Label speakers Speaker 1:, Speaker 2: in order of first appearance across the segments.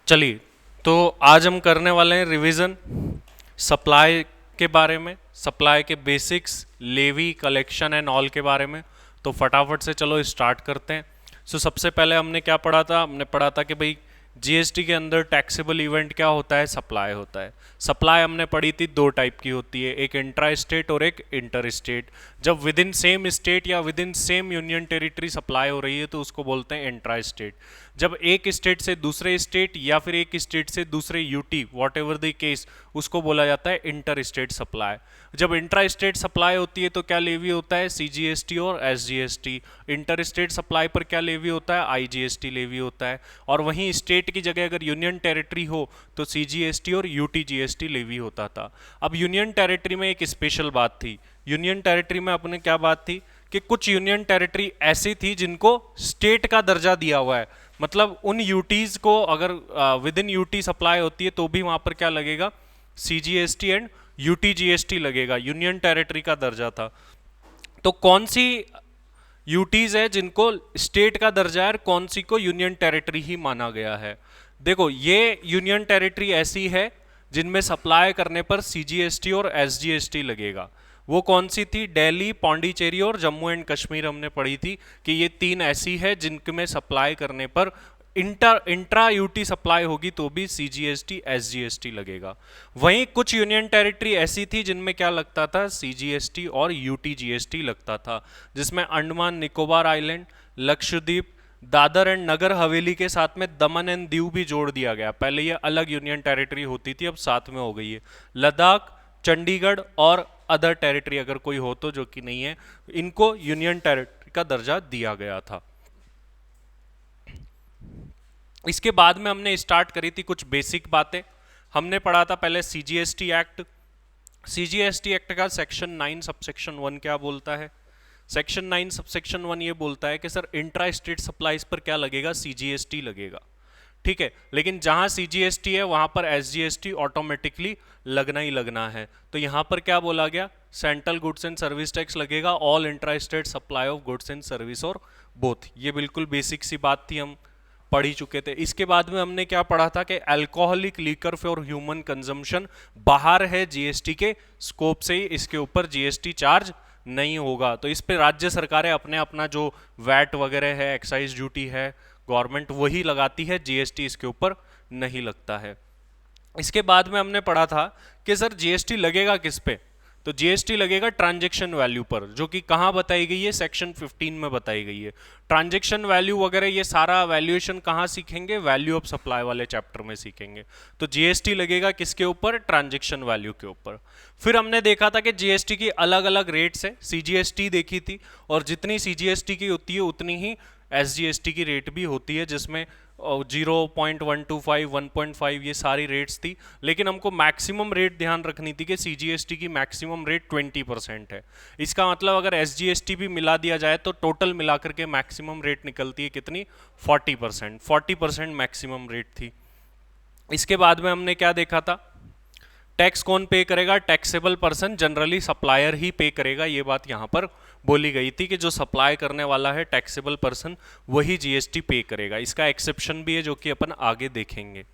Speaker 1: चलिए, तो आज हम करने वाले हैं रिवीजन सप्लाई के बारे में, सप्लाई के basics, levy collection and all के बारे में। तो फटाफट से चलो स्टार्ट करते हैं। सबसे पहले हमने क्या पढ़ा था? हमने पढ़ा था कि भाई जीएसटी के अंदर टैक्सेबल इवेंट क्या होता है? सप्लाई होता है। सप्लाई हमने पढ़ी थी दो टाइप की होती है, एक इंट्रा स्टेट और एक इंटर स्टेट। जब विद इन सेम स्टेट या with in same union territory supply हो रही है तो उसको बोलते हैं इंट्रा स्टेट। जब एक स्टेट से दूसरे स्टेट या फिर एक स्टेट से दूसरे UT, what ever the case, उसको बोला जाता है इंटर स्टेट सप्लाई। जब इंट्रा स्टेट सप्लाई होती है तो क्या लेवी होता है? सीजीएसटी और एसजीएसटी। इंटर स्टेट सप्लाई पर क्या लेवी होता है? आईजीएसटी लेवी होता है। और वहीं स्टेट की जगह अगर यूनियन टेरिटरी हो तो सीजीएसटी और यूटीजीएसटी लेवी होता था। अब यूनियन टेरिटरी में एक स्पेशल बात थी। यूनियन टेरिटरी में अपने क्या बात थी कि कुछ यूनियन टेरिटरी ऐसी थी जिनको स्टेट का दर्जा दिया हुआ है। मतलब उन यूटीज को अगर विद इन यूटी सप्लाई होती है तो भी वहां पर क्या लगेगा? सीजीएसटी एंड यूटीजीएसटी लगेगा। यूनियन टेरिटरी का दर्जा था। तो कौन सी यूटीज है जिनको स्टेट का दर्जा है और कौन सी को यूनियन टेरिटरी ही माना गया है? देखो, ये यूनियन टेरिटरी ऐसी है जिनमें सप्लाई करने पर सीजीएसटी और एसजीएसटी लगेगा। वो कौन सी थी? दिल्ली, पौंडीचेरी और जम्मू एंड कश्मीर हमने पढ़ी थी कि ये तीन ऐसी है जिनमें सप्लाई करने पर इंट्रा यूटी सप्लाई होगी तो भी सीजीएसटी एसजीएसटी लगेगा। वहीं कुछ यूनियन टेरिटरी ऐसी थी जिनमें क्या लगता था? सीजीएसटी और यूटीजीएसटी लगता था, जिसमें अंडमान निकोबार आइलैंड, लक्षद्वीप, दादर एंड नगर हवेली के साथ में दमन एंड दीव भी जोड़ दिया गया। पहले ये अलग यूनियन टेरिटरी होती थी, अब साथ में हो गई है। लद्दाख, चंडीगढ़ और अदर टेरिटरी अगर कोई हो तो, जो कि नहीं है, इनको यूनियन टेरिटरी का दर्जा दिया गया था। इसके बाद में हमने स्टार्ट करी थी कुछ बेसिक बातें। हमने पढ़ा था पहले सीजीएसटी एक्ट। सीजीएसटी एक्ट का सेक्शन 9 सबसेक्शन 1 क्या बोलता है? सेक्शन 9 सबसेक्शन 1 ये बोलता है कि सर इंट्रा स्टेट सप्लाईज पर क्या लगेगा? सीजीएसटी लगेगा। ठीक है, लेकिन जहां सीजीएसटी है वहां पर एसजीएसटी ऑटोमेटिकली लगना ही लगना है। तो यहां पर क्या बोला गया? Central goods and service tax लगेगा all intra state supply of goods and service और बोथ। ये बिल्कुल बेसिक सी बात थी, हम पढ़ ही चुके थे। इसके बाद में हमने क्या पढ़ा था कि alcoholic liquor for human consumption बाहर है जीएसटी के स्कोप से ही, इसके ऊपर जीएसटी चार्ज नहीं होगा। तो इस पे राज्य सरकारें अपने अपना जो वैट वगैरह है, एक्साइज ड्यूटी है, गवर्नमेंट वही लगाती है, जीएसटी इसके ऊपर नहीं लगता है। इसके बाद में हमने पढ़ा था कि सर जीएसटी लगेगा किस पे? तो जीएसटी लगेगा ट्रांजैक्शन वैल्यू पर, जो कि कहां बताई गई है? सेक्शन 15 में बताई गई है। ट्रांजैक्शन वैल्यू वगैरह ये सारा वैल्यूएशन कहां सीखेंगे? वैल्यू ऑफ सप्लाई वाले चैप्टर में सीखेंगे। तो जीएसटी लगेगा किसके ऊपर? ट्रांजैक्शन वैल्यू के ऊपर। फिर हमने देखा था कि जीएसटी की अलग अलग रेट्स है। सीजीएसटी देखी थी, और जितनी सीजीएसटी की होती है उतनी ही एसजीएसटी की रेट भी होती है, जिसमें 0.125, 1.5 ये सारी रेट्स थी। लेकिन हमको मैक्सिमम रेट ध्यान रखनी थी कि सीजीएसटी की मैक्सिमम रेट 20% है। इसका मतलब अगर एसजीएसटी भी मिला दिया जाए तो टोटल मिलाकर के मैक्सिमम रेट निकलती है कितनी? 40%। 40% मैक्सिमम रेट थी। इसके बाद में हमने क्या देखा था? टैक्स कौन पे करेगा? टैक्सेबल पर्सन, जनरली सप्लायर ही पे करेगा। ये बात यहां पर बोली गई थी कि जो सप्लाई करने वाला है टैक्सेबल पर्सन वही जीएसटी पे करेगा। इसका एक्सेप्शन भी है जो कि अपन आगे देखेंगे।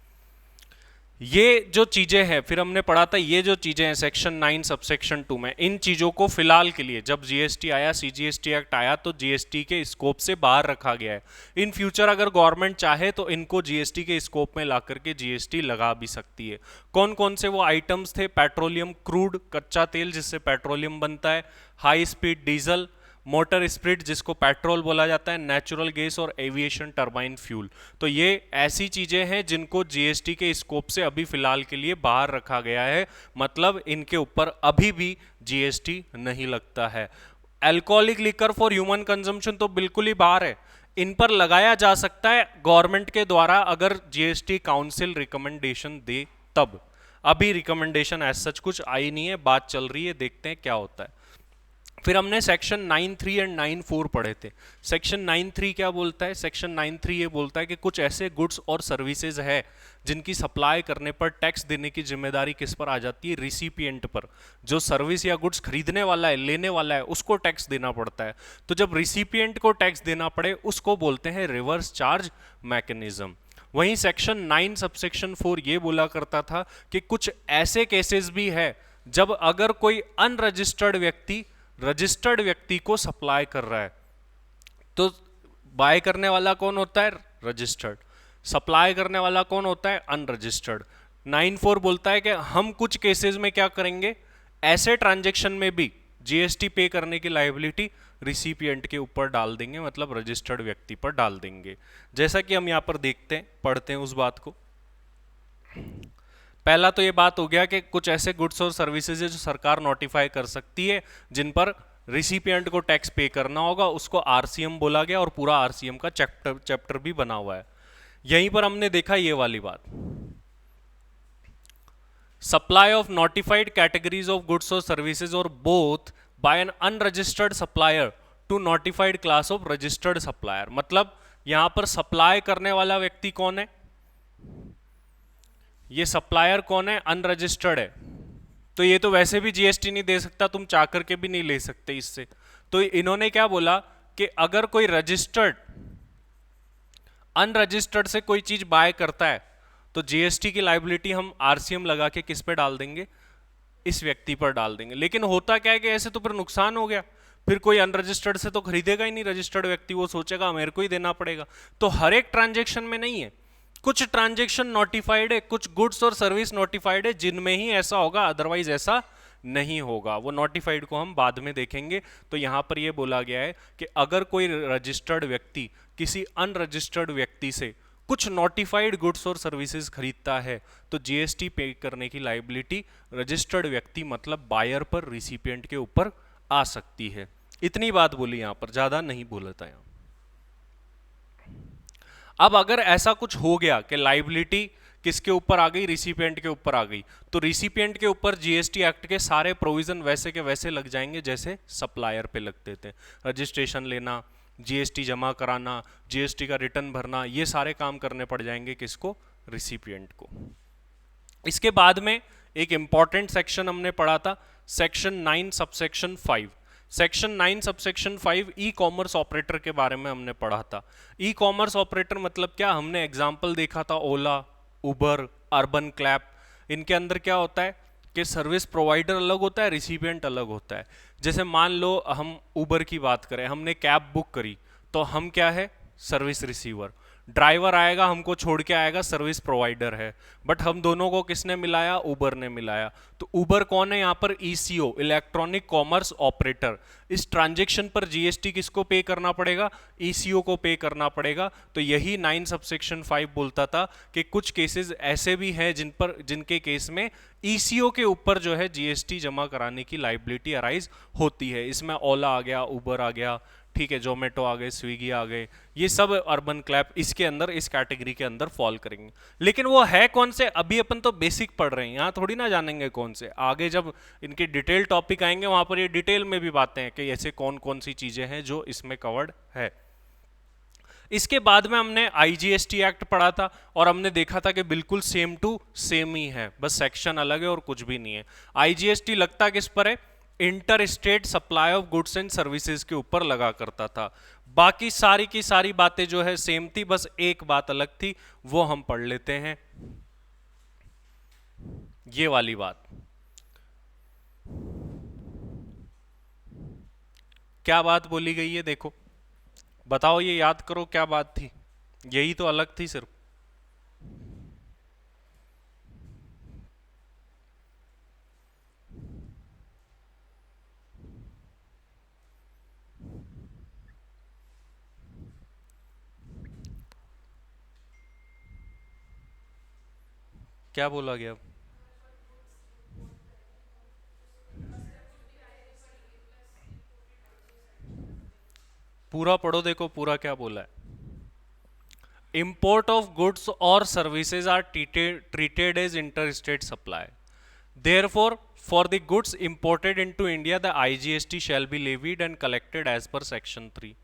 Speaker 1: ये जो चीजें हैं, फिर हमने पढ़ा था ये जो चीजें हैं सेक्शन 9 सबसेक्शन 2 में, इन चीजों को फिलहाल के लिए, जब जीएसटी आया, सीजीएसटी एक्ट आया, तो जीएसटी के स्कोप से बाहर रखा गया है। इन फ्यूचर अगर गवर्नमेंट चाहे तो इनको जीएसटी के स्कोप में ला करके जीएसटी लगा भी सकती है। कौन कौन से वो आइटम्स थे? पेट्रोलियम क्रूड, कच्चा तेल जिससे पेट्रोलियम बनता है, high speed diesel, motor spirit जिसको पेट्रोल बोला जाता है, नेचुरल गैस और एविएशन टरबाइन फ्यूल। तो ये ऐसी चीजें हैं जिनको जीएसटी के स्कोप से अभी फिलहाल के लिए बाहर रखा गया है। मतलब इनके ऊपर अभी भी जीएसटी नहीं लगता है। Alcoholic liquor for human consumption तो बिल्कुल ही बाहर है। इन पर लगाया जा सकता है गवर्नमेंट के द्वारा, अगर जीएसटी काउंसिल रिकमेंडेशन दे तब। अभी रिकमेंडेशन एज सच कुछ आई नहीं है, बात चल रही है, देखते हैं क्या होता है। फिर हमने सेक्शन 9.3 एंड 9.4 पढ़े थे। सेक्शन 9.3 क्या बोलता है? सेक्शन 9.3 ये बोलता है कि कुछ ऐसे गुड्स और सर्विसेज है जिनकी सप्लाई करने पर टैक्स देने की जिम्मेदारी किस पर आ जाती है? रिसिपिएंट पर। जो सर्विस या गुड्स खरीदने वाला है, लेने वाला है, उसको टैक्स देना पड़ता है। तो जब रिसिपिएंट को टैक्स देना पड़े उसको बोलते हैं रिवर्स चार्ज मैकेनिज्म। वहीं सेक्शन 9 सबसेक्शन 4 ये बोला करता था कि कुछ ऐसे केसेस भी है जब अगर कोई अनरजिस्टर्ड व्यक्ति रजिस्टर्ड व्यक्ति को सप्लाई कर रहा है, तो बाय करने वाला कौन होता है? रजिस्टर्ड। सप्लाई करने वाला कौन होता है? अनरजिस्टर्ड। 9(4) बोलता है कि हम कुछ केसेस में क्या करेंगे, ऐसे ट्रांजैक्शन में भी जीएसटी पे करने की लायबिलिटी रिसिपिएंट के ऊपर डाल देंगे, मतलब रजिस्टर्ड व्यक्ति पर डाल देंगे। जैसा कि हम यहां पर देखते हैं, पढ़ते हैं उस बात को। पहला तो ये बात हो गया कि कुछ ऐसे गुड्स और सर्विसेज है जो सरकार नोटिफाई कर सकती है जिन पर रिसिपिएंट को टैक्स पे करना होगा, उसको आरसीएम बोला गया और पूरा आरसीएम का चैप्टर भी बना हुआ है। यहीं पर हमने देखा ये वाली बात, supply of notified categories of goods और सर्विसेज और both by an unregistered supplier to notified class of registered supplier. मतलब यहां पर सप्लाई करने वाला व्यक्ति कौन है? ये सप्लायर कौन है? अनरजिस्टर्ड है, तो ये तो वैसे भी जीएसटी नहीं दे सकता, तुम चाह करके भी नहीं ले सकते इससे। तो इन्होंने क्या बोला कि अगर कोई रजिस्टर्ड अनरजिस्टर्ड से कोई चीज बाय करता है तो जीएसटी की लायबिलिटी हम आरसीएम लगा के किस पे डाल देंगे? इस व्यक्ति पर डाल देंगे। लेकिन होता क्या है कि ऐसे तो फिर नुकसान हो गया, फिर कोई अनरजिस्टर्ड से तो खरीदेगा ही नहीं रजिस्टर्ड व्यक्ति, वो सोचेगा मेरे को ही देना पड़ेगा। तो हर एक ट्रांजेक्शन में नहीं है, कुछ ट्रांजेक्शन नोटिफाइड है, कुछ गुड्स और सर्विस नोटिफाइड है जिनमें ही ऐसा होगा, अदरवाइज ऐसा नहीं होगा। वो नोटिफाइड को हम बाद में देखेंगे। तो यहां पर यह बोला गया है कि अगर कोई रजिस्टर्ड व्यक्ति किसी अनरजिस्टर्ड व्यक्ति से कुछ नोटिफाइड गुड्स और सर्विसेज खरीदता है तो जीएसटी पे करने की लायबिलिटी रजिस्टर्ड व्यक्ति मतलब बायर पर, रिसिपिएंट के ऊपर आ सकती है। इतनी बात बोली यहां पर, ज्यादा नहीं बोला था यहां। अब अगर ऐसा कुछ हो गया कि लायबिलिटी किसके ऊपर आ गई? रिसिपिएंट के ऊपर आ गई, तो रिसिपिएंट के ऊपर जीएसटी एक्ट के सारे प्रोविजन वैसे के वैसे लग जाएंगे जैसे सप्लायर पे लगते थे। रजिस्ट्रेशन लेना, जीएसटी जमा कराना, जीएसटी का रिटर्न भरना, ये सारे काम करने पड़ जाएंगे किसको? रिसिपिएंट को। इसके बाद में एक इंपॉर्टेंट सेक्शन हमने पढ़ा था, section 9 subsection 5। Section 9 subsection 5 e commerce operator के बारे में हमने पढ़ा था। ई कॉमर्स ऑपरेटर मतलब क्या? हमने एग्जाम्पल देखा था ओला, उबर, अर्बन क्लैप। इनके अंदर क्या होता है कि सर्विस प्रोवाइडर अलग होता है, रिसिपिएंट अलग होता है। जैसे मान लो हम उबर की बात करें, हमने कैब बुक करी तो हम क्या है? Service receiver. ड्राइवर आएगा, हमको छोड़ के आएगा, सर्विस प्रोवाइडर है। बट हम दोनों को किसने मिलाया? उबर ने मिलाया। तो उबर कौन है यहाँ पर? Eco, electronic commerce operator. इस ट्रांजेक्शन पर जीएसटी किसको पे करना पड़ेगा? ईसीओ को पे करना पड़ेगा। तो यही 9 सबसेक्शन 5 बोलता था कि कुछ केसेस ऐसे भी हैं जिनके केस में ईसीओ के ऊपर जो है जीएसटी जमा कराने की लायबिलिटी अराइज होती है। इसमें ओला आ गया, उबर आ गया, ठीक है, जोमेटो आ गए, स्विगी आ गए, ये सब अर्बन क्लैप इसके अंदर, इस कैटेगरी के अंदर फॉल करेंगे। लेकिन वो है कौन से? अभी अपन तो बेसिक पढ़ रहे हैं, यहाँ थोड़ी ना जानेंगे कौन से। आगे जब इनके डिटेल टॉपिक आएंगे वहां पर ये डिटेल में भी बातें हैं कि ऐसे कौन कौन सी चीजें हैं जो इसमें कवर्ड है। इसके बाद में हमने आईजीएसटी एक्ट पढ़ा था और हमने देखा था कि बिल्कुल सेम टू सेम ही है, बस सेक्शन अलग है और कुछ भी नहीं है। आईजीएसटी लगता किस पर है? Inter state supply of goods and services के ऊपर लगा करता था। बाकी सारी की सारी बातें जो है सेम थी, बस एक बात अलग थी, वो हम पढ़ लेते हैं। ये वाली बात, क्या बात बोली गई है? देखो बताओ, ये याद करो क्या बात थी। यही तो अलग थी सिर्फ। क्या बोला गया? पूरा पढ़ो, देखो पूरा क्या बोला है। Import of goods or services are treated as interstate supply. Therefore, for the goods imported into India, the IGST shall be levied and collected as per Section 3.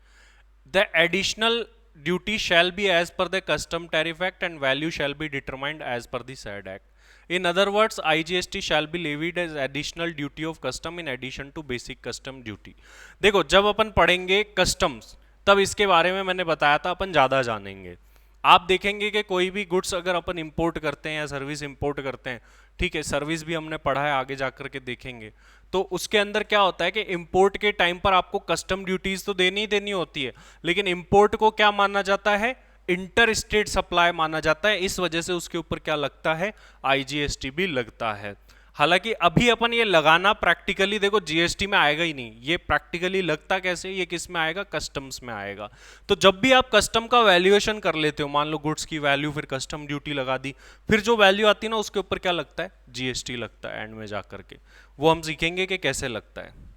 Speaker 1: The additional duty shall be as per the Custom Tariff Act and value shall be determined as per the said Act. In other words, IGST shall be levied as additional duty of custom in addition to basic custom duty. देखो जब अपन पढ़ेंगे customs तब इसके बारे में मैंने बताया था अपन ज़्यादा जानेंगे। आप देखेंगे कि कोई भी गुड्स अगर अपन इंपोर्ट करते हैं या सर्विस इंपोर्ट करते हैं, ठीक है, सर्विस भी हमने पढ़ा है, आगे जाकर के देखेंगे, तो उसके अंदर क्या होता है कि इंपोर्ट के टाइम पर आपको कस्टम ड्यूटीज तो देनी ही देनी होती है, लेकिन इंपोर्ट को क्या माना जाता है, इंटर स्टेट सप्लाई माना जाता है, इस वजह से उसके ऊपर क्या लगता है, आईजीएसटी भी लगता है। हालांकि अभी अपन ये लगाना प्रैक्टिकली देखो जीएसटी में आएगा ही नहीं, ये प्रैक्टिकली लगता कैसे, ये किस में आएगा, कस्टम्स में आएगा। तो जब भी आप कस्टम का वैल्यूएशन कर लेते हो, मान लो गुड्स की वैल्यू फिर कस्टम ड्यूटी लगा दी, फिर जो वैल्यू आती है ना उसके ऊपर क्या लगता है, जीएसटी लगता है एंड में जाकर के, वो हम सीखेंगे कि कैसे लगता है।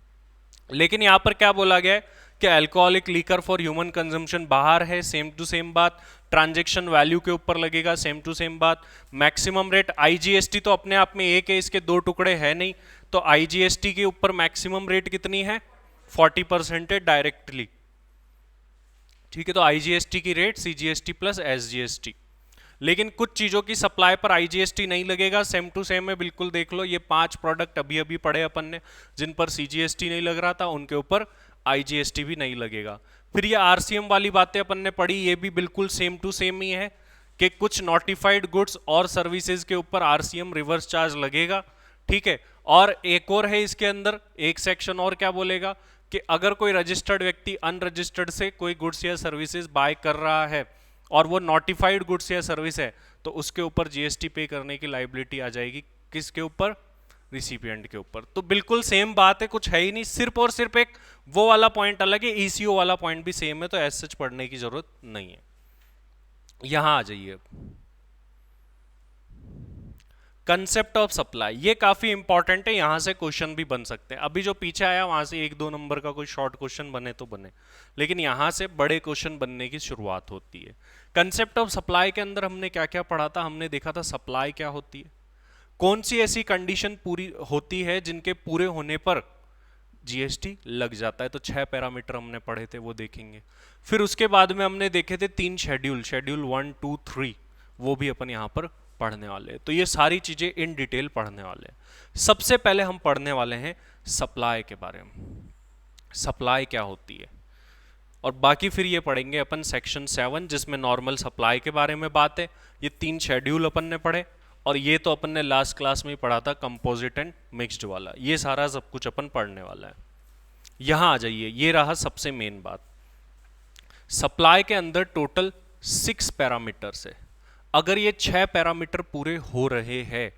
Speaker 1: लेकिन यहां पर क्या बोला गया है कि alcoholic liquor for human consumption बाहर है, सेम टू सेम बात, ट्रांजैक्शन वैल्यू के ऊपर लगेगा, सेम टू सेम बात, मैक्सिमम रेट आईजीएसटी तो अपने आप में एक है, इसके दो टुकड़े है नहीं, तो आईजीएसटी के ऊपर मैक्सिमम रेट कितनी है, 40% है डायरेक्टली, ठीक है, तो आईजीएसटी की रेट सीजीएसटी प्लस एसजीएसटी। लेकिन कुछ चीजों की सप्लाई पर आईजीएसटी नहीं लगेगा, सेम टू सेम है, बिल्कुल देख लो, ये 5 प्रोडक्ट अभी अभी पढ़े अपन ने जिन पर सीजीएसटी नहीं लग रहा था, उनके ऊपर आईजीएसटी भी नहीं लगेगा। फिर ये आरसीएम वाली बातें अपन ने पढ़ी, ये भी बिल्कुल सेम टू सेम ही है कि कुछ नोटिफाइड गुड्स और सर्विसेज के ऊपर आरसीएम रिवर्स चार्ज लगेगा, ठीक है। और एक और है इसके अंदर एक सेक्शन और क्या बोलेगा कि अगर कोई रजिस्टर्ड व्यक्ति अनरजिस्टर्ड से कोई गुड्स या सर्विसेज बाय कर रहा है और वो नोटिफाइड गुड्स या सर्विस है, तो उसके ऊपर जीएसटी पे करने की लाइबिलिटी आ जाएगी, किसके ऊपर, रिसिपिएंट के ऊपर। तो बिल्कुल सेम बात है, कुछ है ही नहीं, सिर्फ और सिर्फ एक वो वाला पॉइंट अलग है, ईसीओ वाला पॉइंट भी सेम है, तो एज सच पढ़ने की जरूरत नहीं है। यहां आ जाइए, कंसेप्ट ऑफ सप्लाई, ये काफी इंपॉर्टेंट है, यहां से क्वेश्चन भी बन सकते हैं। अभी जो पीछे आया वहां से 1-2 नंबर का कोई शॉर्ट क्वेश्चन बने तो बने, लेकिन यहां से बड़े क्वेश्चन बनने की शुरुआत होती है। कंसेप्ट ऑफ सप्लाई के अंदर हमने क्या क्या पढ़ा था, हमने देखा था सप्लाई क्या होती है, कौन सी ऐसी कंडीशन पूरी होती है जिनके पूरे होने पर जीएसटी लग जाता है, तो 6 पैरामीटर हमने पढ़े थे, वो देखेंगे। फिर उसके बाद में हमने देखे थे 3 शेड्यूल, शेड्यूल 1, 2, 3, वो भी अपन यहाँ पर पढ़ने वाले हैं। तो ये सारी चीजें इन डिटेल पढ़ने वाले हैं। सबसे पहले हम पढ़ने वाले हैं सप्लाई के बारे में, सप्लाई क्या होती है, और बाकी फिर ये पढ़ेंगे अपन सेक्शन 7 जिसमें नॉर्मल सप्लाई के बारे में बात है। ये 3 शेड्यूल अपन ने पढ़े, और ये तो अपन ने लास्ट क्लास में ही पढ़ा था कंपोजिट एंड मिक्स्ड वाला, ये सारा सब कुछ अपन पढ़ने वाला है। यहां आ जाइए, ये रहा सबसे मेन बात, सप्लाई के अंदर टोटल 6 पैरामीटर्स है, अगर ये 6 पैरामीटर पूरे हो रहे हैं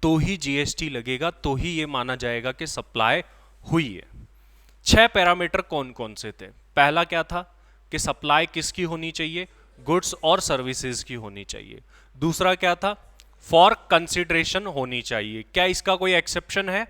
Speaker 1: तो ही जीएसटी लगेगा, तो ही ये माना जाएगा कि सप्लाई हुई है। 6 पैरामीटर कौन कौन से थे, पहला क्या था कि सप्लाई किसकी होनी चाहिए, गुड्स और सर्विसेज की होनी चाहिए। दूसरा क्या था, फॉर कंसिडरेशन होनी चाहिए। क्या इसका कोई एक्सेप्शन है,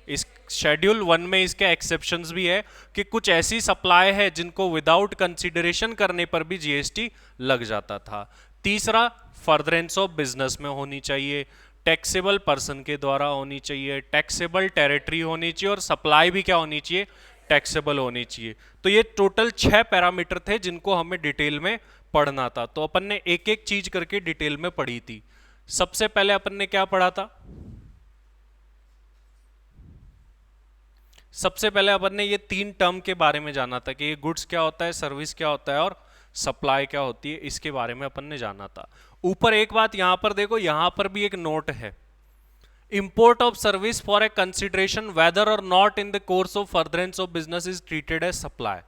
Speaker 1: इस शेड्यूल 1 में इसके एक्सेप्शंस भी है कि कुछ ऐसी सप्लाई है जिनको विदाउट कंसिडरेशन करने पर भी जीएसटी लग जाता था। तीसरा, फर्दरेंस ऑफ बिजनेस में होनी चाहिए, टैक्सेबल पर्सन के द्वारा होनी चाहिए, टैक्सेबल टेरिटरी होनी चाहिए, और सप्लाई भी क्या होनी चाहिए, टैक्सेबल होनी चाहिए। तो ये टोटल 6 पैरामीटर थे जिनको हमें डिटेल में पढ़ना था, तो अपन ने एक एक चीज करके डिटेल में पढ़ी थी। सबसे पहले अपन ने क्या पढ़ा था, सबसे पहले अपन ने ये 3 टर्म के बारे में जाना था कि ये गुड्स क्या होता है, सर्विस क्या होता है और सप्लाई क्या होती है, इसके बारे में अपन ने जाना था। ऊपर एक बात यहां पर देखो, यहां पर भी एक नोट है, import of service for a consideration whether और not in the course of furtherance of business is treated as supply.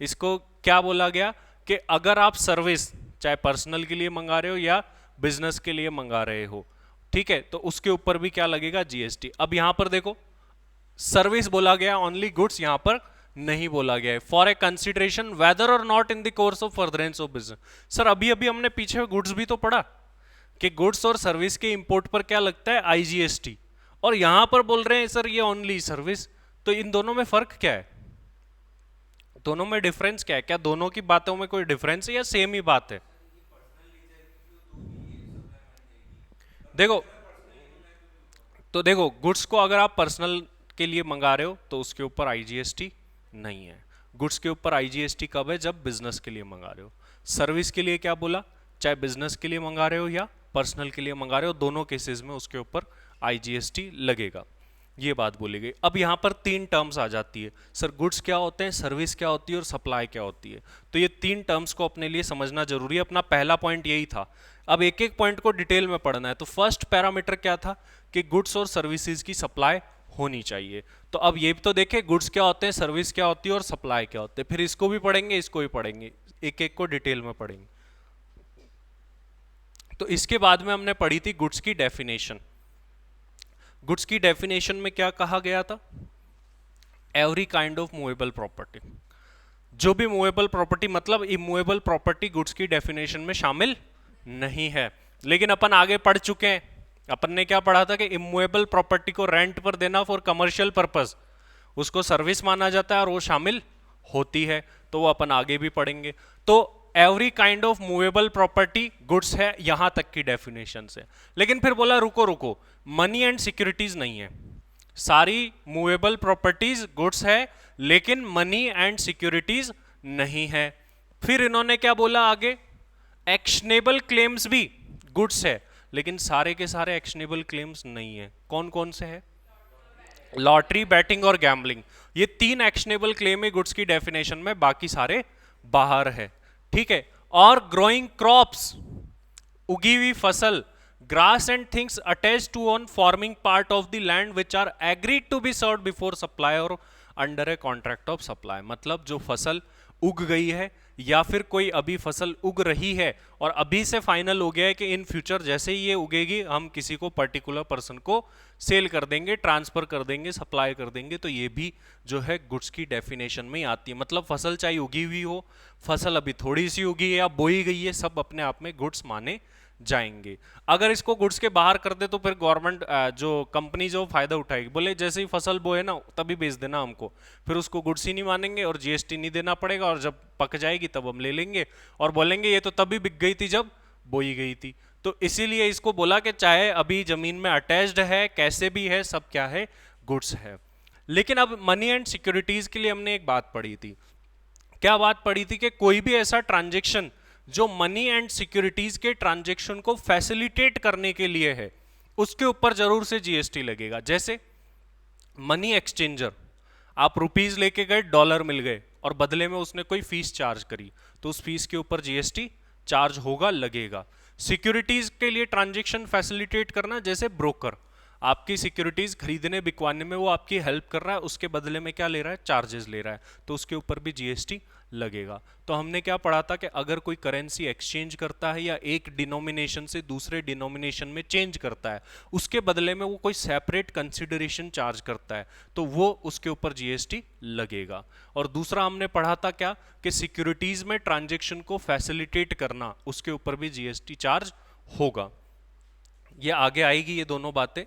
Speaker 1: इसको क्या बोला गया कि अगर आप सर्विस चाहे पर्सनल के लिए मंगा रहे हो या बिजनेस के लिए मंगा रहे हो, ठीक है, तो उसके ऊपर भी क्या लगेगा, जीएसटी। अब यहां पर देखो सर्विस बोला गया, ओनली गुड्स यहां पर नहीं बोला गया है। फॉर ए कंसिडरेशन वेदर और not in the course of furtherance of business. Sir अभी अभी हमने पीछे गुड्स भी तो पढ़ा कि गुड्स और सर्विस के इंपोर्ट पर क्या लगता है, आईजीएसटी, और यहां पर बोल रहे हैं सर ये ओनली सर्विस। तो इन दोनों में फर्क क्या है, दोनों में डिफरेंस क्या है, क्या दोनों की बातों में कोई डिफरेंस है या सेम ही बात है? देखो, तो देखो गुड्स को अगर आप पर्सनल के लिए मंगा रहे हो तो उसके ऊपर आईजीएसटी नहीं है। गुड्स के ऊपर आईजीएसटी कब है, जब बिजनेस के लिए मंगा रहे हो। सर्विस के लिए क्या बोला, चाहे बिजनेस के लिए मंगा रहे हो या पर्सनल के लिए मंगा रहे हो, दोनों केसेस में उसके ऊपर आईजीएसटी लगेगा। ये बात बोली गई। अब यहाँ पर तीन टर्म्स आ जाती है, सर गुड्स क्या होते हैं, सर्विस क्या होती है और सप्लाई क्या होती है। तो ये तीन टर्म्स को अपने लिए समझना जरूरी है। अपना पहला पॉइंट यही था। अब एक एक पॉइंट को डिटेल में पढ़ना है। तो फर्स्ट पैरामीटर क्या था कि गुड्स और सर्विसेज की सप्लाई होनी चाहिए। तो अब ये भी तो देखें गुड्स क्या होते हैं, सर्विस क्या होती है और सप्लाई क्या होते हैं। फिर इसको भी पढ़ेंगे, इसको भी पढ़ेंगे, एक एक को डिटेल में पढ़ेंगे। तो इसके बाद में हमने पढ़ी थी गुड्स की डेफिनेशन। गुड्स की डेफिनेशन में क्या कहा गया था, every kind of movable property, जो भी मूवेबल प्रॉपर्टी, मतलब इमूवेबल प्रॉपर्टी गुड्स की डेफिनेशन में शामिल नहीं है। लेकिन अपन आगे पढ़ चुके हैं, अपन ने क्या पढ़ा था कि इमूवेबल प्रॉपर्टी को रेंट पर देना फॉर कमर्शियल पर्पस, उसको सर्विस माना जाता है और वो शामिल होती है। तो वो अपन आगे भी पढ़ेंगे। तो every kind of movable property goods है, यहां तक की डेफिनेशन से। लेकिन फिर बोला रुको रुको, मनी एंड सिक्योरिटीज नहीं है। सारी मूवेबल प्रॉपर्टीज गुड्स है लेकिन मनी एंड सिक्योरिटीज नहीं है। फिर इन्होंने क्या बोला आगे, एक्शनेबल क्लेम्स भी गुड्स है लेकिन सारे के सारे एक्शनेबल क्लेम्स नहीं है। कौन कौन से है, लॉटरी, बैटिंग और गैम्बलिंग, ये तीन एक्शनेबल क्लेम है गुड्स की डेफिनेशन में, बाकी सारे बाहर है। ठीक है। और ग्रोइंग क्रॉप्स, उगी हुई फसल, grass and things attached to on forming part of the land which are agreed to be served before supply और under a contract of supply, मतलब जो फसल उग गई है या फिर कोई अभी फसल उग रही है और अभी से फाइनल हो गया है कि इन फ्यूचर जैसे ही ये उगेगी हम किसी को पर्टिकुलर पर्सन को सेल कर देंगे, ट्रांसफर कर देंगे, सप्लाई कर देंगे, तो ये भी जो है गुड्स की डेफिनेशन में ही आती है। मतलब फसल चाहे उगी हुई हो, फसल अभी थोड़ी सी उगी है या बोई गई है, सब अपने आप में गुड्स माने जाएंगे। अगर इसको गुड्स के बाहर कर दे तो फिर गवर्नमेंट जो कंपनी जो फायदा उठाएगी, बोले जैसे ही फसल बोए ना तभी बेच देना हमको, फिर उसको गुड्स ही नहीं मानेंगे और जीएसटी नहीं देना पड़ेगा और जब पक जाएगी तब हम ले लेंगे और बोलेंगे ये तो तभी बिक गई थी जब बोई गई थी। तो इसीलिए इसको बोला कि चाहे अभी जमीन में अटैच्ड है, कैसे भी है, सब क्या है, गुड्स है। लेकिन अब मनी एंड सिक्योरिटीज के लिए हमने एक बात पढ़ी थी। क्या बात पढ़ी थी कि कोई भी ऐसा ट्रांजेक्शन जो मनी एंड सिक्योरिटीज के ट्रांजैक्शन को फैसिलिटेट करने के लिए है, उसके ऊपर जरूर से जीएसटी लगेगा। जैसे मनी एक्सचेंजर, आप रुपीज लेके गए, डॉलर मिल गए और बदले में उसने कोई फीस चार्ज करी, तो उस फीस के ऊपर जीएसटी चार्ज होगा, लगेगा। सिक्योरिटीज के लिए ट्रांजैक्शन फैसिलिटेट करना, जैसे ब्रोकर आपकी सिक्योरिटीज खरीदने बिकवाने में वो आपकी हेल्प कर रहा है, उसके बदले में क्या ले रहा है, चार्जेस ले रहा है, तो उसके ऊपर भी जीएसटी लगेगा। तो हमने क्या पढ़ा था कि अगर कोई करेंसी एक्सचेंज करता है या एक डिनोमिनेशन से दूसरे डिनोमिनेशन में चेंज करता है, उसके बदले में वो कोई सेपरेट कंसिडरेशन चार्ज करता है, तो वो उसके ऊपर जीएसटी लगेगा। और दूसरा हमने पढ़ा था क्या, कि सिक्योरिटीज में ट्रांजैक्शन को फैसिलिटेट करना, उसके ऊपर भी जीएसटी चार्ज होगा। ये आगे आएगी ये दोनों बातें।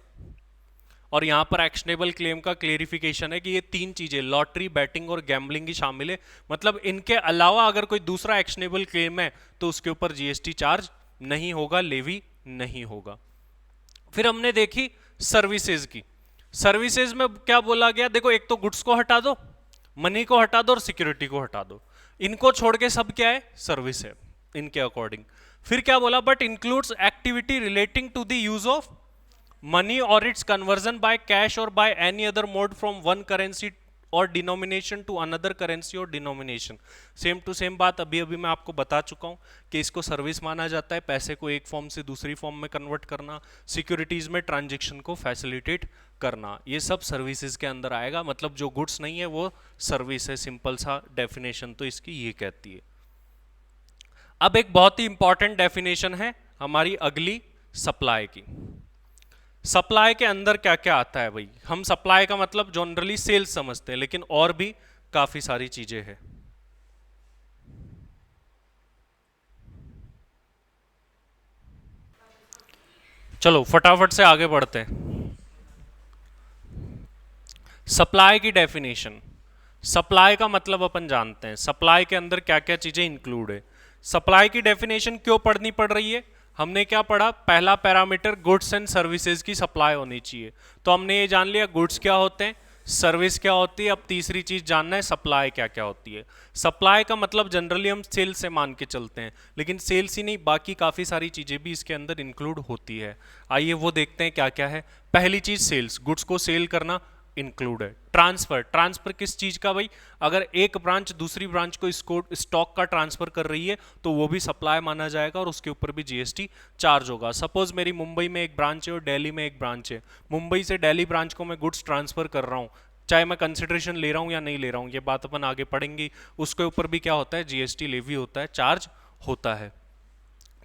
Speaker 1: और यहां पर एक्शनेबल क्लेम का क्लेरिफिकेशन है कि ये तीन चीजें, लॉटरी, बैटिंग और गैम्बलिंग ही शामिल है। मतलब इनके अलावा अगर कोई दूसरा एक्शनेबल क्लेम है तो उसके ऊपर जीएसटी चार्ज नहीं होगा, लेवी नहीं होगा। फिर हमने देखी सर्विसेज की। सर्विसेज में क्या बोला गया, देखो एक तो गुड्स को हटा दो, मनी को हटा दो और सिक्योरिटी को हटा दो, इनको छोड़ के सब क्या है, सर्विस है इनके अकॉर्डिंग। फिर क्या बोला, but includes activity relating to the use of money और इट्स कन्वर्जन बाय कैश और by any other mode from one currency और डिनोमिनेशन टू अनदर करेंसी और डिनोमिनेशन। सेम टू सेम बात अभी अभी मैं आपको बता चुका हूं कि इसको सर्विस माना जाता है, पैसे को एक फॉर्म से दूसरी फॉर्म में कन्वर्ट करना, सिक्योरिटीज में ट्रांजैक्शन को फैसिलिटेट करना, ये सब सर्विसेज के अंदर आएगा। मतलब जो गुड्स नहीं है वो सर्विस है, सिंपल सा डेफिनेशन तो इसकी ये कहती है। अब एक बहुत ही इंपॉर्टेंट डेफिनेशन है हमारी अगली, सप्लाई की। सप्लाई के अंदर क्या क्या आता है भाई, हम सप्लाई का मतलब जनरली सेल्स समझते हैं, लेकिन और भी काफी सारी चीजें हैं। चलो फटाफट से आगे बढ़ते हैं। सप्लाई की डेफिनेशन, सप्लाई का मतलब अपन जानते हैं, सप्लाई के अंदर क्या क्या चीजें इंक्लूड है। सप्लाई की डेफिनेशन क्यों पढ़नी पड़ रही है, हमने क्या पढ़ा, पहला पैरामीटर गुड्स एंड सर्विसेज की सप्लाई होनी चाहिए। तो हमने ये जान लिया गुड्स क्या होते हैं, सर्विस क्या होती है, अब तीसरी चीज जानना है सप्लाई क्या क्या होती है। सप्लाई का मतलब जनरली हम सेल से मान के चलते हैं, लेकिन सेल्स ही नहीं, बाकी काफी सारी चीजें भी इसके अंदर इंक्लूड होती है। आइए वो देखते हैं क्या क्या है। पहली चीज सेल्स, गुड्स को सेल करना इंक्लूड है। ट्रांसफर, ट्रांसफर किस चीज का भाई, अगर एक ब्रांच दूसरी ब्रांच को स्टॉक का ट्रांसफर कर रही है तो वो भी सप्लाई माना जाएगा और उसके ऊपर भी जीएसटी चार्ज होगा। सपोज मेरी मुंबई में एक ब्रांच है और दिल्ली में एक ब्रांच है, मुंबई से दिल्ली ब्रांच को मैं गुड्स ट्रांसफर कर रहा हूँ, चाहे मैं कंसिडरेशन ले रहा हूँ या नहीं ले रहा हूँ, ये बात अपन आगे पढ़ेंगे, उसके ऊपर भी क्या होता है, जीएसटी लेवी होता है, चार्ज होता है।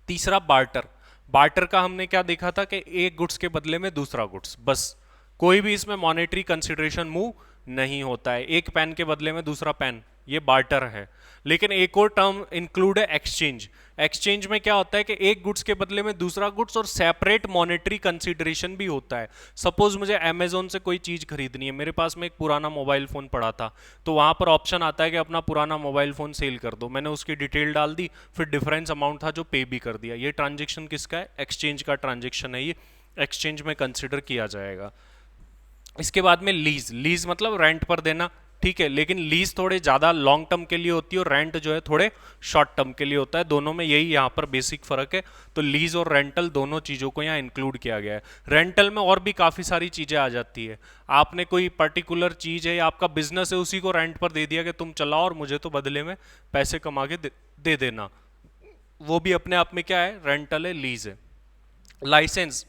Speaker 1: तीसरा बार्टर, बार्टर का हमने क्या देखा था कि एक गुड्स के बदले में दूसरा गुड्स, बस कोई भी इसमें मॉनेटरी कंसिडरेशन मूव नहीं होता है, एक पेन के बदले में दूसरा पेन, ये बार्टर है। लेकिन एक और टर्म इंक्लूड है एक्सचेंज। एक्सचेंज में क्या होता है कि एक गुड्स के बदले में दूसरा गुड्स और सेपरेट मॉनेटरी कंसिडरेशन भी होता है। सपोज मुझे अमेजोन से कोई चीज खरीदनी है, मेरे पास में एक पुराना मोबाइल फोन पड़ा था, तो वहां पर ऑप्शन आता है कि अपना पुराना मोबाइल फोन सेल कर दो, मैंने उसकी डिटेल डाल दी, फिर डिफरेंस अमाउंट था जो पे भी कर दिया, ये ट्रांजेक्शन किसका है, एक्सचेंज का ट्रांजेक्शन है, ये एक्सचेंज में कंसिडर किया जाएगा। इसके बाद में लीज, लीज मतलब रेंट पर देना, ठीक है, लेकिन लीज थोड़े ज्यादा लॉन्ग टर्म के लिए होती है और रेंट जो है थोड़े शॉर्ट टर्म के लिए होता है, दोनों में यही यहाँ पर बेसिक फर्क है। तो लीज और रेंटल दोनों चीजों को यहाँ इंक्लूड किया गया है। रेंटल में और भी काफी सारी चीजें आ जाती है, आपने कोई पर्टिकुलर चीज है, आपका बिजनेस है, उसी को रेंट पर दे दिया कि तुम चलाओ और मुझे तो बदले में पैसे कमा के दे देना, वो भी अपने आप में क्या है, रेंटल है, लीज है। लाइसेंस,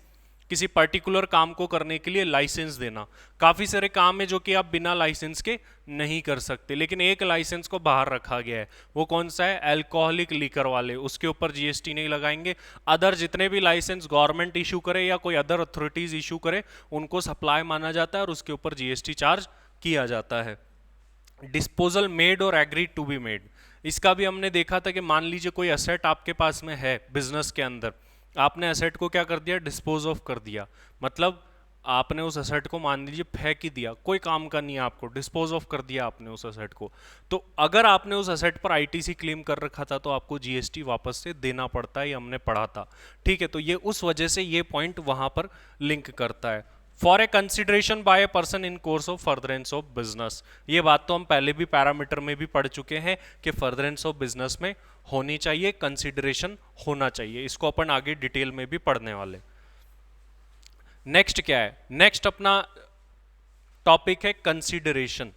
Speaker 1: किसी पर्टिकुलर काम को करने के लिए लाइसेंस देना, काफी सारे काम है जो कि आप बिना लाइसेंस के नहीं कर सकते, लेकिन एक लाइसेंस को बाहर रखा गया है, वो कौन सा है, अल्कोहलिक लीकर वाले, उसके ऊपर जीएसटी नहीं लगाएंगे। अदर जितने भी लाइसेंस गवर्नमेंट इशू करे या कोई अदर अथॉरिटीज इशू करे उनको सप्लाई माना जाता है और उसके ऊपर जीएसटी चार्ज किया जाता है। डिस्पोजल मेड और एग्रीड टू बी मेड, इसका भी हमने देखा था कि मान लीजिए कोई असेट आपके पास में है बिजनेस के अंदर, आपने असेट को क्या कर दिया, डिस्पोज ऑफ कर दिया, मतलब आपने उस असेट को मान लीजिए फेंक ही दिया, कोई काम का नहीं है आपको, डिस्पोज ऑफ कर दिया आपने उस असेट को, तो अगर आपने उस असेट पर आईटीसी क्लेम कर रखा था तो आपको जीएसटी वापस से देना पड़ता है, ये हमने पढ़ा था, ठीक है। तो ये उस वजह से ये पॉइंट वहां पर लिंक करता है। For a consideration by a person in course of furtherance of business, ये बात तो हम पहले भी पैरामीटर में भी पढ़ चुके हैं कि फर्दरेंस ऑफ बिजनेस में होनी चाहिए, कंसिडरेशन होना चाहिए, इसको अपन आगे डिटेल में भी पढ़ने वाले। नेक्स्ट क्या है, नेक्स्ट अपना टॉपिक है कंसिडरेशन।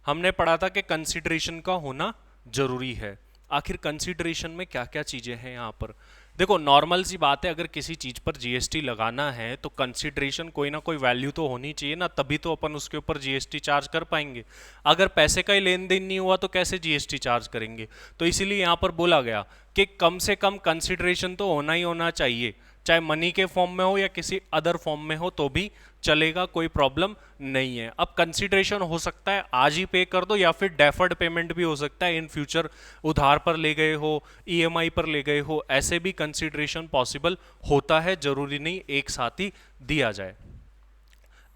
Speaker 1: हमने पढ़ा था कि कंसिडरेशन का होना जरूरी है। आखिर कंसिडरेशन में क्या क्या चीजें हैं यहाँ पर, देखो नॉर्मल सी बात है, अगर किसी चीज पर जीएसटी लगाना है तो कंसिडरेशन कोई ना कोई वैल्यू तो होनी चाहिए ना, तभी तो अपन उसके ऊपर जीएसटी चार्ज कर पाएंगे। अगर पैसे का ही लेन देन नहीं हुआ तो कैसे जीएसटी चार्ज करेंगे, तो इसीलिए यहाँ पर बोला गया कि कम से कम कंसिडरेशन तो होना ही होना चाहिए, चाहे मनी के फॉर्म में हो या किसी अदर फॉर्म में हो तो भी चलेगा, कोई प्रॉब्लम नहीं है। अब कंसिडरेशन हो सकता है आज ही पे कर दो या फिर डेफर्ड पेमेंट भी हो सकता है, इन फ्यूचर उधार पर ले गए हो, ईएमआई पर ले गए हो, ऐसे भी कंसिडरेशन पॉसिबल होता है, जरूरी नहीं एक साथ ही दिया जाए।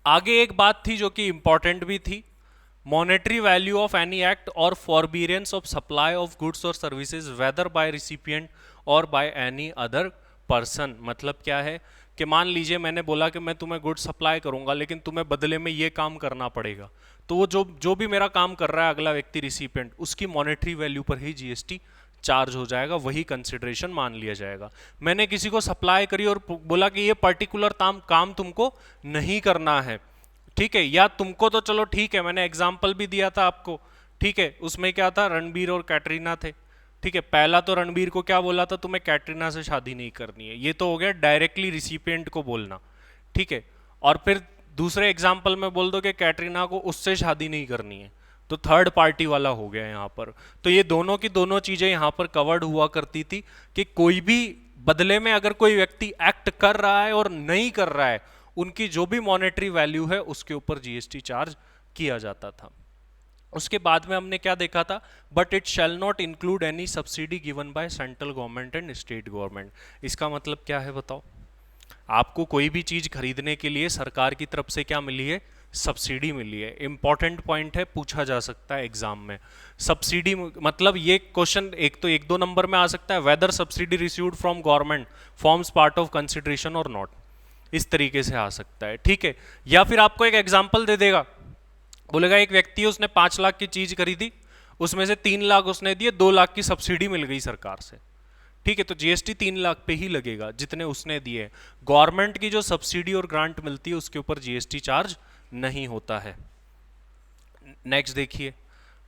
Speaker 1: आगे एक बात थी जो कि इंपॉर्टेंट भी थी, monetary value of any act और फॉरबियरेंस ऑफ सप्लाई ऑफ गुड्स और सर्विसेज वेदर बाय रिसिपिएंट और बाय एनी अदर पर्सन। मतलब क्या है कि मान लीजिए मैंने बोला कि मैं तुम्हें गुड्स सप्लाई करूंगा लेकिन तुम्हें बदले में ये काम करना पड़ेगा, तो वो जो भी मेरा काम कर रहा है अगला व्यक्ति रिसिपिएंट, उसकी मॉनेटरी वैल्यू पर ही जीएसटी चार्ज हो जाएगा, वही कंसिडरेशन मान लिया जाएगा। मैंने किसी को सप्लाई करी और बोला कि ये पर्टिकुलर काम तुमको नहीं करना है, ठीक है, या तुमको तो चलो ठीक है, मैंने एग्जाम्पल भी दिया था आपको, ठीक है, उसमें क्या था, रणबीर और कैटरीना थे, ठीक है, पहला तो रणबीर को क्या बोला था, तुम्हें कैटरीना से शादी नहीं करनी है, ये तो हो गया डायरेक्टली रिसिपिएंट को बोलना, ठीक है, और फिर दूसरे एग्जाम्पल में बोल दो कि कैटरीना को उससे शादी नहीं करनी है, तो थर्ड पार्टी वाला हो गया यहाँ पर। तो ये दोनों की दोनों चीजें यहाँ पर कवर्ड हुआ करती थी कि कोई भी बदले में अगर कोई व्यक्ति एक्ट कर रहा है और नहीं कर रहा है, उनकी जो भी मॉनेटरी वैल्यू है उसके ऊपर जीएसटी चार्ज किया जाता था। उसके बाद में हमने क्या देखा था, but it shall not include any subsidy given by central government and state government. इसका मतलब क्या है बताओ, आपको कोई भी चीज खरीदने के लिए सरकार की तरफ से क्या मिली है, सब्सिडी मिली है। इंपॉर्टेंट पॉइंट है, पूछा जा सकता है एग्जाम में। सब्सिडी मतलब ये क्वेश्चन एक दो नंबर में आ सकता है, whether subsidy received from government forms part of consideration और नॉट, इस तरीके से आ सकता है, ठीक है। या फिर आपको एक एग्जाम्पल दे देगा बोलेगा एक व्यक्ति है, उसने 5 लाख की चीज खरीदी, उसमें से 3 लाख उसने दिए, 2 लाख की सब्सिडी मिल गई सरकार से, ठीक है, तो जीएसटी 3 लाख पे ही लगेगा जितने उसने दिए। गवर्नमेंट की जो सब्सिडी और ग्रांट मिलती है उसके ऊपर जीएसटी चार्ज नहीं होता है। नेक्स्ट देखिए,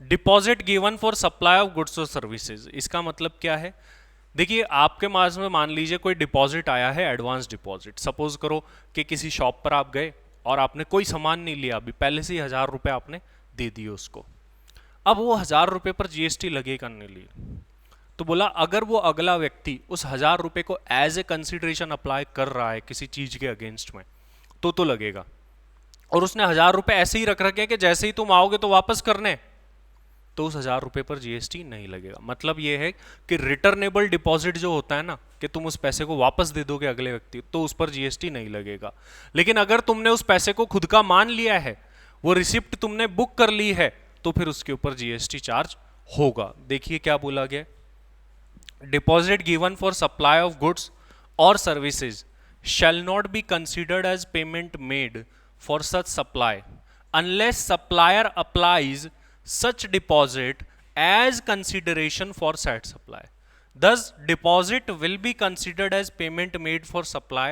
Speaker 1: deposit given for supply of goods और सर्विसेज, इसका मतलब क्या है? देखिए आपके पास में मान लीजिए कोई डिपॉजिट आया है, एडवांस डिपॉजिट, सपोज करो कि किसी शॉप पर आप गए और आपने कोई सामान नहीं लिया, अभी पहले से ही 1000 रुपये आपने दे दिए उसको, अब वो 1000 रुपये पर जीएसटी लगेगा नहीं लिए, तो बोला अगर वो अगला व्यक्ति उस 1000 रुपये को एज ए कंसिडरेशन अप्लाई कर रहा है किसी चीज के अगेंस्ट में तो लगेगा, और उसने 1000 रुपये ऐसे ही रख रखे हैं कि जैसे ही तुम आओगे तो वापस करने, तो उस 1000 रुपये पर जीएसटी नहीं लगेगा। मतलब ये है कि रिटर्नेबल डिपॉजिट जो होता है ना, कि तुम उस पैसे को वापस दे दोगे अगले व्यक्ति, तो उस पर जीएसटी नहीं लगेगा। लेकिन अगर तुमने उस पैसे को खुद का मान लिया है, वो रिसिप्ट तुमने बुक कर ली है, तो फिर उसके ऊपर जीएसटी चार्ज होगा। देखिए क्या बोला गया, deposit given for supply of goods और services shall not be considered as payment made for such supply unless supplier applies such deposit as consideration for said supply. Thus, deposit will be considered as payment made for supply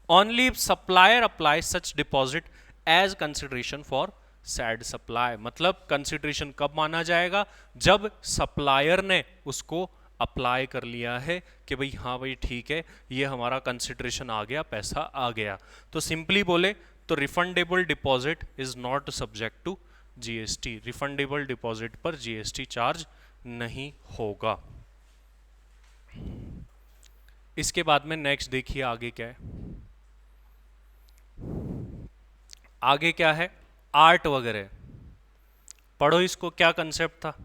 Speaker 1: only if supplier applies such deposit as consideration for said supply. मतलब consideration कब माना जाएगा? जब supplier ने उसको apply कर लिया है कि भाई हाँ भाई ठीक है, ये हमारा कंसिडरेशन आ गया, पैसा आ गया। तो सिंपली बोले तो refundable deposit is not subject to GST, refundable deposit पर जीएसटी चार्ज नहीं होगा। इसके बाद में नेक्स्ट देखिए आगे क्या है, आगे क्या है, आर्ट वगैरह पढ़ो, इसको क्या कंसेप्ट था?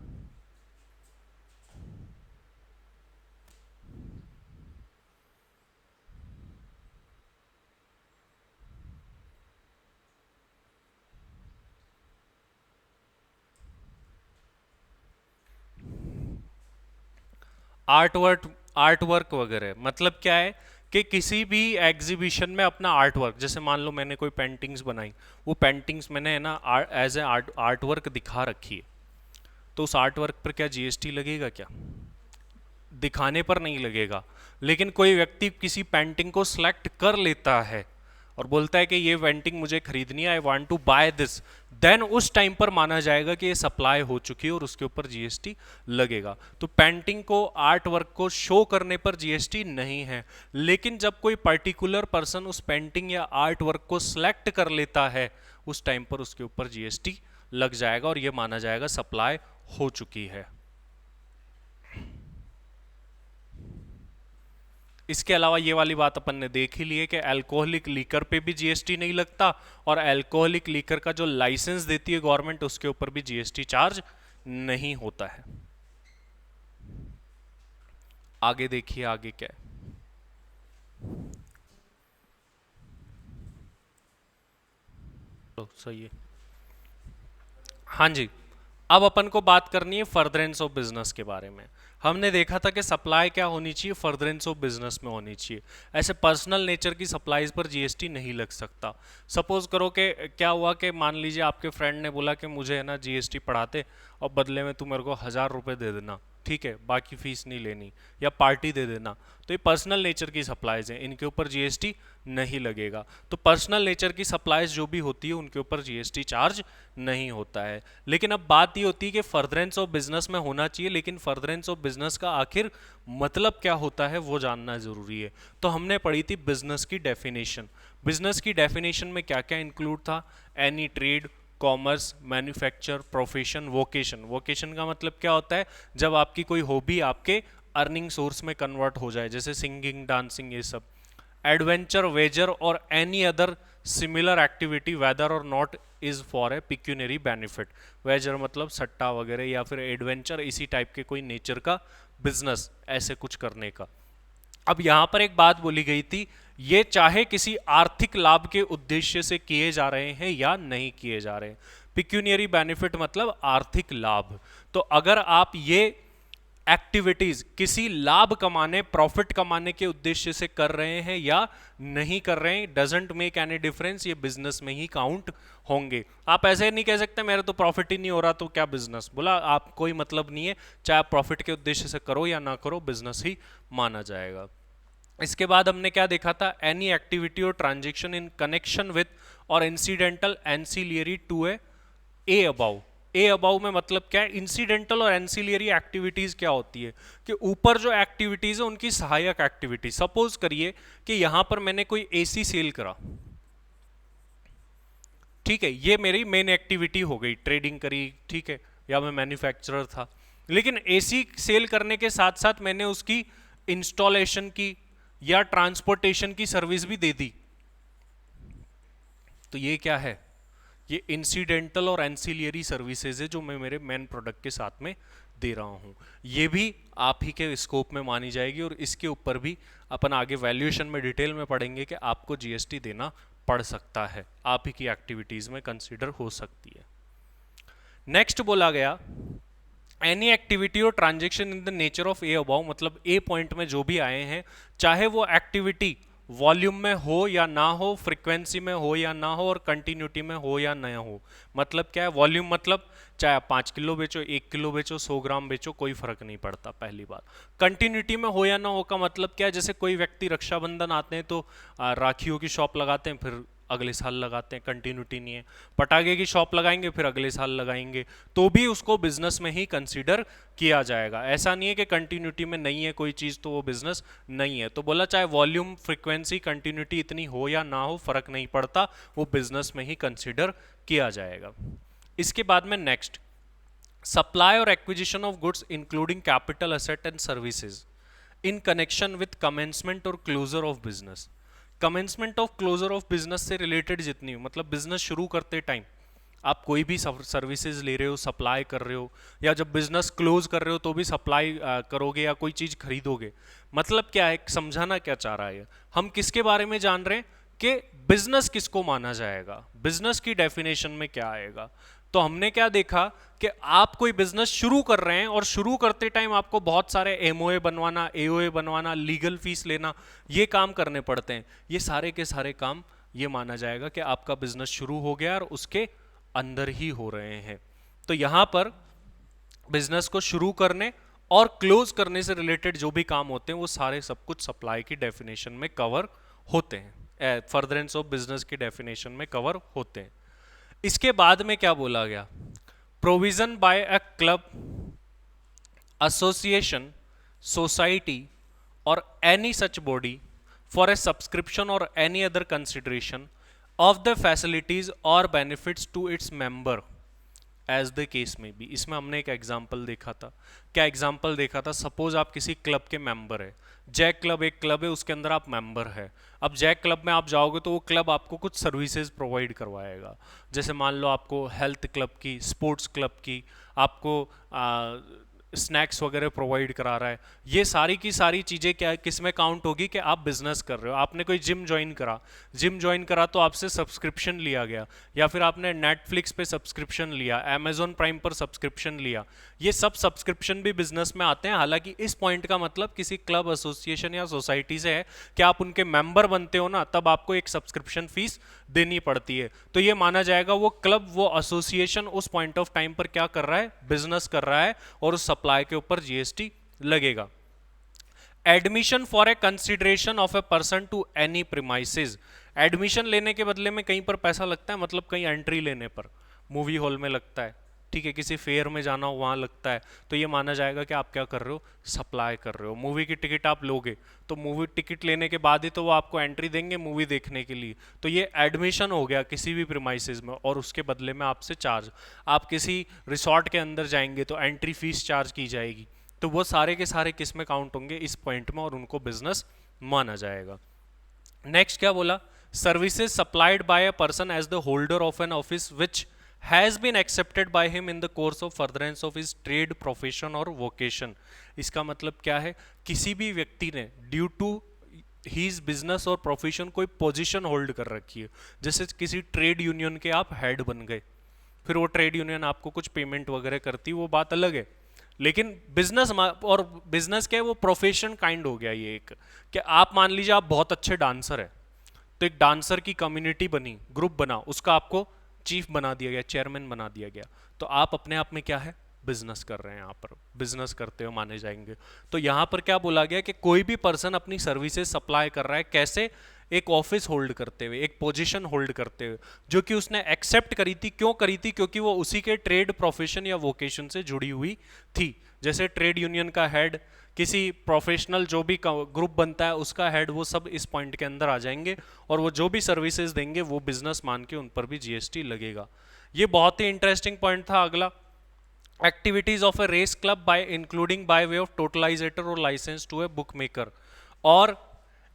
Speaker 1: आर्ट वर्क वगैरह मतलब क्या है कि किसी भी एग्जीबिशन में अपना आर्ट वर्क, जैसे मान लो मैंने कोई पेंटिंग्स बनाई, वो पेंटिंग्स मैंने है ना एज ए आर्ट वर्क दिखा रखी है, तो उस आर्ट वर्क पर क्या जीएसटी लगेगा? क्या दिखाने पर नहीं लगेगा। लेकिन कोई व्यक्ति किसी पेंटिंग को सिलेक्ट कर लेता है और बोलता है कि ये पेंटिंग मुझे खरीदनी है, I want to buy this, then उस टाइम पर माना जाएगा कि ये सप्लाई हो चुकी है और उसके ऊपर जीएसटी लगेगा। तो पेंटिंग को, आर्ट वर्क को शो करने पर जीएसटी नहीं है, लेकिन जब कोई पर्टिकुलर पर्सन उस पेंटिंग या आर्ट वर्क को सिलेक्ट कर लेता है, उस टाइम पर उसके ऊपर जीएसटी लग जाएगा और ये माना जाएगा सप्लाई हो चुकी है। इसके अलावा ये वाली बात अपन ने देख ही ली है कि अल्कोहलिक लीकर पे भी जीएसटी नहीं लगता, और अल्कोहलिक लीकर का जो लाइसेंस देती है गवर्नमेंट, उसके ऊपर भी जीएसटी चार्ज नहीं होता है। आगे देखिए आगे क्या है, तो सही है, हाँ जी। अब अपन को बात करनी है फर्दरेंस ऑफ बिजनेस के बारे में। हमने देखा था कि सप्लाई क्या होनी चाहिए, फर्दरेंस ऑफ बिजनेस में होनी चाहिए। ऐसे पर्सनल नेचर की सप्लाईज पर जीएसटी नहीं लग सकता। सपोज करो कि क्या हुआ कि मान लीजिए आपके फ्रेंड ने बोला कि मुझे है ना जीएसटी पढ़ाते और बदले में तू मेरे को 1000 रुपये दे देना, ठीक है, बाकी फीस नहीं लेनी, या पार्टी दे देना। तो ये पर्सनल नेचर की सप्लाईज हैं, इनके ऊपर जीएसटी नहीं लगेगा। तो पर्सनल नेचर की सप्लाईज जो भी होती है उनके ऊपर जीएसटी चार्ज नहीं होता है। लेकिन अब बात ये होती है कि फर्दरेंस ऑफ बिजनेस में होना चाहिए, लेकिन फर्दरेंस ऑफ बिजनेस का आखिर मतलब क्या होता है वो जानना जरूरी है। तो हमने पढ़ी थी बिजनेस की डेफिनेशन। बिजनेस की डेफिनेशन में क्या क्या इंक्लूड था? Any trade, commerce, manufacture, profession, vocation. Vocation का मतलब क्या होता है? जब आपकी कोई हॉबी आपके अर्निंग सोर्स में कन्वर्ट हो जाए, जैसे सिंगिंग, डांसिंग, ये सब। Adventure, wager or any other similar activity whether और not is for a pecuniary benefit. Wager मतलब सट्टा वगैरह, या फिर एडवेंचर इसी टाइप के कोई नेचर का बिजनेस, ऐसे कुछ करने का। अब यहां पर एक बात बोली गई थी, ये चाहे किसी आर्थिक लाभ के उद्देश्य से किए जा रहे हैं या नहीं किए जा रहे हैं। पिक्यूनियरी बेनिफिट मतलब आर्थिक लाभ। तो अगर आप ये एक्टिविटीज किसी लाभ कमाने, प्रॉफिट कमाने के उद्देश्य से कर रहे हैं या नहीं कर रहे हैं, डजेंट मेक एनी डिफरेंस, ये बिजनेस में ही काउंट होंगे। आप ऐसे नहीं कह सकते मेरा तो प्रॉफिट ही नहीं हो रहा तो क्या बिजनेस, बोला आप कोई मतलब नहीं है, चाहे आप प्रॉफिट के उद्देश्य से करो या ना करो, बिजनेस ही माना जाएगा। इसके बाद हमने क्या देखा था, एनी एक्टिविटी और ट्रांजेक्शन इन कनेक्शन विथ और incidental ancillary to a above. A above में मतलब क्या है, इंसिडेंटल और एंसिलियरी एक्टिविटीज क्या होती है कि ऊपर जो एक्टिविटीज है उनकी सहायक एक्टिविटी। सपोज करिए कि यहां पर मैंने कोई एसी सेल करा, ठीक है, ये मेरी मेन एक्टिविटी हो गई, ट्रेडिंग करी, ठीक है, या मैं मैन्युफैक्चरर था, लेकिन एसी सेल करने के साथ साथ मैंने उसकी इंस्टॉलेशन की या ट्रांसपोर्टेशन की सर्विस भी दे दी, तो ये क्या है, ये इंसिडेंटल और एंसिलियरी सर्विसेज है जो मैं मेरे मेन प्रोडक्ट के साथ में दे रहा हूं। ये भी आप ही के स्कोप में मानी जाएगी और इसके ऊपर भी अपन आगे वैल्यूएशन में डिटेल में पढ़ेंगे कि आपको जीएसटी देना पड़ सकता है, आप ही की एक्टिविटीज में कंसीडर हो सकती है। नेक्स्ट बोला गया एनी एक्टिविटी और transaction in the nature of a above, मतलब ए पॉइंट में जो भी आए हैं, चाहे वो एक्टिविटी वॉल्यूम में हो या ना हो, फ्रीक्वेंसी में हो या ना हो, और कंटिन्यूटी में हो या ना हो। मतलब क्या है, वॉल्यूम मतलब चाहे आप 5 किलो बेचो, 1 किलो बेचो, 100 ग्राम बेचो, कोई फर्क नहीं पड़ता, पहली बात। कंटिन्यूटी में हो या ना हो का मतलब क्या है, जैसे कोई व्यक्ति रक्षाबंधन आते हैं तो राखियों की शॉप लगाते हैं, फिर अगले साल लगाते हैं, कंटिन्यूटी नहीं है। पटाखे की शॉप लगाएंगे, फिर अगले साल लगाएंगे, तो भी उसको बिजनेस में ही कंसीडर किया जाएगा। ऐसा नहीं है कि कंटिन्यूटी में नहीं है कोई चीज़ तो वो बिजनेस नहीं है। तो बोला चाहे वॉल्यूम, फ्रीक्वेंसी, कंटिन्यूटी इतनी हो या ना हो, फर्क नहीं पड़ता, वो बिजनेस में ही कंसीडर किया जाएगा। इसके बाद में next, supply or acquisition of goods including capital asset and services in connection with commencement or closure of business. Commencement of closure of business से रिलेटेड जितनी हो, मतलब बिजनेस शुरू करते टाइम आप कोई भी सर्विसेज ले रहे हो, सप्लाई कर रहे हो, या जब बिजनेस क्लोज कर रहे हो तो भी सप्लाई करोगे या कोई चीज खरीदोगे। मतलब क्या है, समझाना क्या चाह रहा है, हम किसके बारे में जान रहे हैं कि बिजनेस किसको माना जाएगा, बिजनेस की डेफिनेशन में क्या आएगा। तो हमने क्या देखा कि आप कोई बिजनेस शुरू कर रहे हैं और शुरू करते टाइम आपको बहुत सारे एमओए बनवाना, एओए बनवाना, लीगल फीस लेना, ये काम करने पड़ते हैं। ये सारे के सारे काम ये माना जाएगा कि आपका बिजनेस शुरू हो गया और उसके अंदर ही हो रहे हैं। तो यहां पर बिजनेस को शुरू करने और क्लोज करने से रिलेटेड जो भी काम होते हैं वो सारे सब कुछ सप्लाई की डेफिनेशन में कवर होते हैं, फर्दरेंस ऑफ बिजनेस की डेफिनेशन में कवर होते हैं। इसके बाद में क्या बोला गया, provision by a club, association, society or any such body for a subscription or any other consideration of the facilities or benefits to its member as the case में भी। इसमें हमने एक एग्जाम्पल देखा था। क्या एग्जाम्पल देखा था, सपोज आप किसी क्लब के मेंबर है, जैक क्लब एक क्लब है, उसके अंदर आप मेंबर है। अब जैक क्लब में आप जाओगे तो वो क्लब आपको कुछ सर्विसेज प्रोवाइड करवाएगा, जैसे मान लो आपको हेल्थ क्लब की, स्पोर्ट्स क्लब की, आपको स्नैक्स वगैरह प्रोवाइड करा रहा है। ये सारी की सारी चीज़ें क्या किस में काउंट होगी कि आप बिजनेस कर रहे हो। आपने कोई जिम ज्वाइन करा तो आपसे सब्सक्रिप्शन लिया गया, या फिर आपने नेटफ्लिक्स पे सब्सक्रिप्शन लिया, अमेजोन प्राइम पर सब्सक्रिप्शन लिया, ये सब सब्सक्रिप्शन भी बिजनेस में आते हैं। हालांकि इस पॉइंट का मतलब किसी क्लब, एसोसिएशन या सोसाइटी से है कि आप उनके मेंबर बनते हो ना, तब आपको एक सब्सक्रिप्शन फीस देनी पड़ती है। तो ये माना जाएगा वो क्लब, वो एसोसिएशन उस पॉइंट ऑफ टाइम पर क्या कर रहा है, बिजनेस कर रहा है, और उस सप्लाई के ऊपर जीएसटी लगेगा। Admission for a consideration of a person to any premises, admission लेने के बदले में कहीं पर पैसा लगता है, मतलब कहीं एंट्री लेने पर, मूवी हॉल में लगता है, ठीक है, किसी फेयर में जाना हो वहां लगता है, तो ये माना जाएगा कि आप क्या कर रहे हो, सप्लाई कर रहे हो। मूवी की टिकट आप लोगे तो मूवी टिकट लेने के बाद ही तो वो आपको एंट्री देंगे मूवी देखने के लिए, तो ये एडमिशन हो गया किसी भी प्रीमाइसेस में, और उसके बदले में आपसे चार्ज। आप किसी रिसोर्ट के अंदर जाएंगे तो एंट्री फीस चार्ज की जाएगी, तो वो सारे के सारे किस में काउंट होंगे, इस पॉइंट में, और उनको बिजनेस माना जाएगा। नेक्स्ट क्या बोला, services supplied by a person as the holder of an office which has been accepted by him in the course of furtherance of his trade, profession और वोकेशन। इसका मतलब क्या है, किसी भी व्यक्ति ने ड्यू टू हीज बिजनेस और प्रोफेशन कोई पोजीशन होल्ड कर रखी है, जैसे किसी ट्रेड यूनियन के आप हेड बन गए, फिर वो ट्रेड यूनियन आपको कुछ पेमेंट वगैरह करती है, वो बात अलग है, लेकिन बिजनेस और बिजनेस क्या है, वो प्रोफेशन काइंड हो गया ये एक, कि आप मान लीजिए आप बहुत अच्छे डांसर है, तो एक डांसर की कम्युनिटी बनी, ग्रुप बना, उसका आपको चीफ बना दिया गया, चेयरमैन बना दिया गया, तो आप अपने आप में क्या है, बिजनेस कर रहे हैं, यहाँ पर बिजनेस करते हुए माने जाएंगे। तो यहाँ पर क्या बोला गया कि कोई भी पर्सन अपनी सर्विसेज सप्लाई कर रहा है, कैसे, एक ऑफिस होल्ड करते हुए, एक पोजीशन होल्ड करते हुए, जो कि उसने एक्सेप्ट करी थी। क्यों करी थी? क्योंकि वो उसी के ट्रेड प्रोफेशन या वोकेशन से जुड़ी हुई थी। जैसे ट्रेड यूनियन का हेड, किसी प्रोफेशनल जो भी ग्रुप बनता है उसका हेड, वो सब इस पॉइंट के अंदर आ जाएंगे, और वो जो भी सर्विसेज देंगे वो बिजनेस मान के उन पर भी जीएसटी लगेगा। ये बहुत ही इंटरेस्टिंग पॉइंट था। अगला, activities of a race club by including by way of totalisator or licence to a book maker, or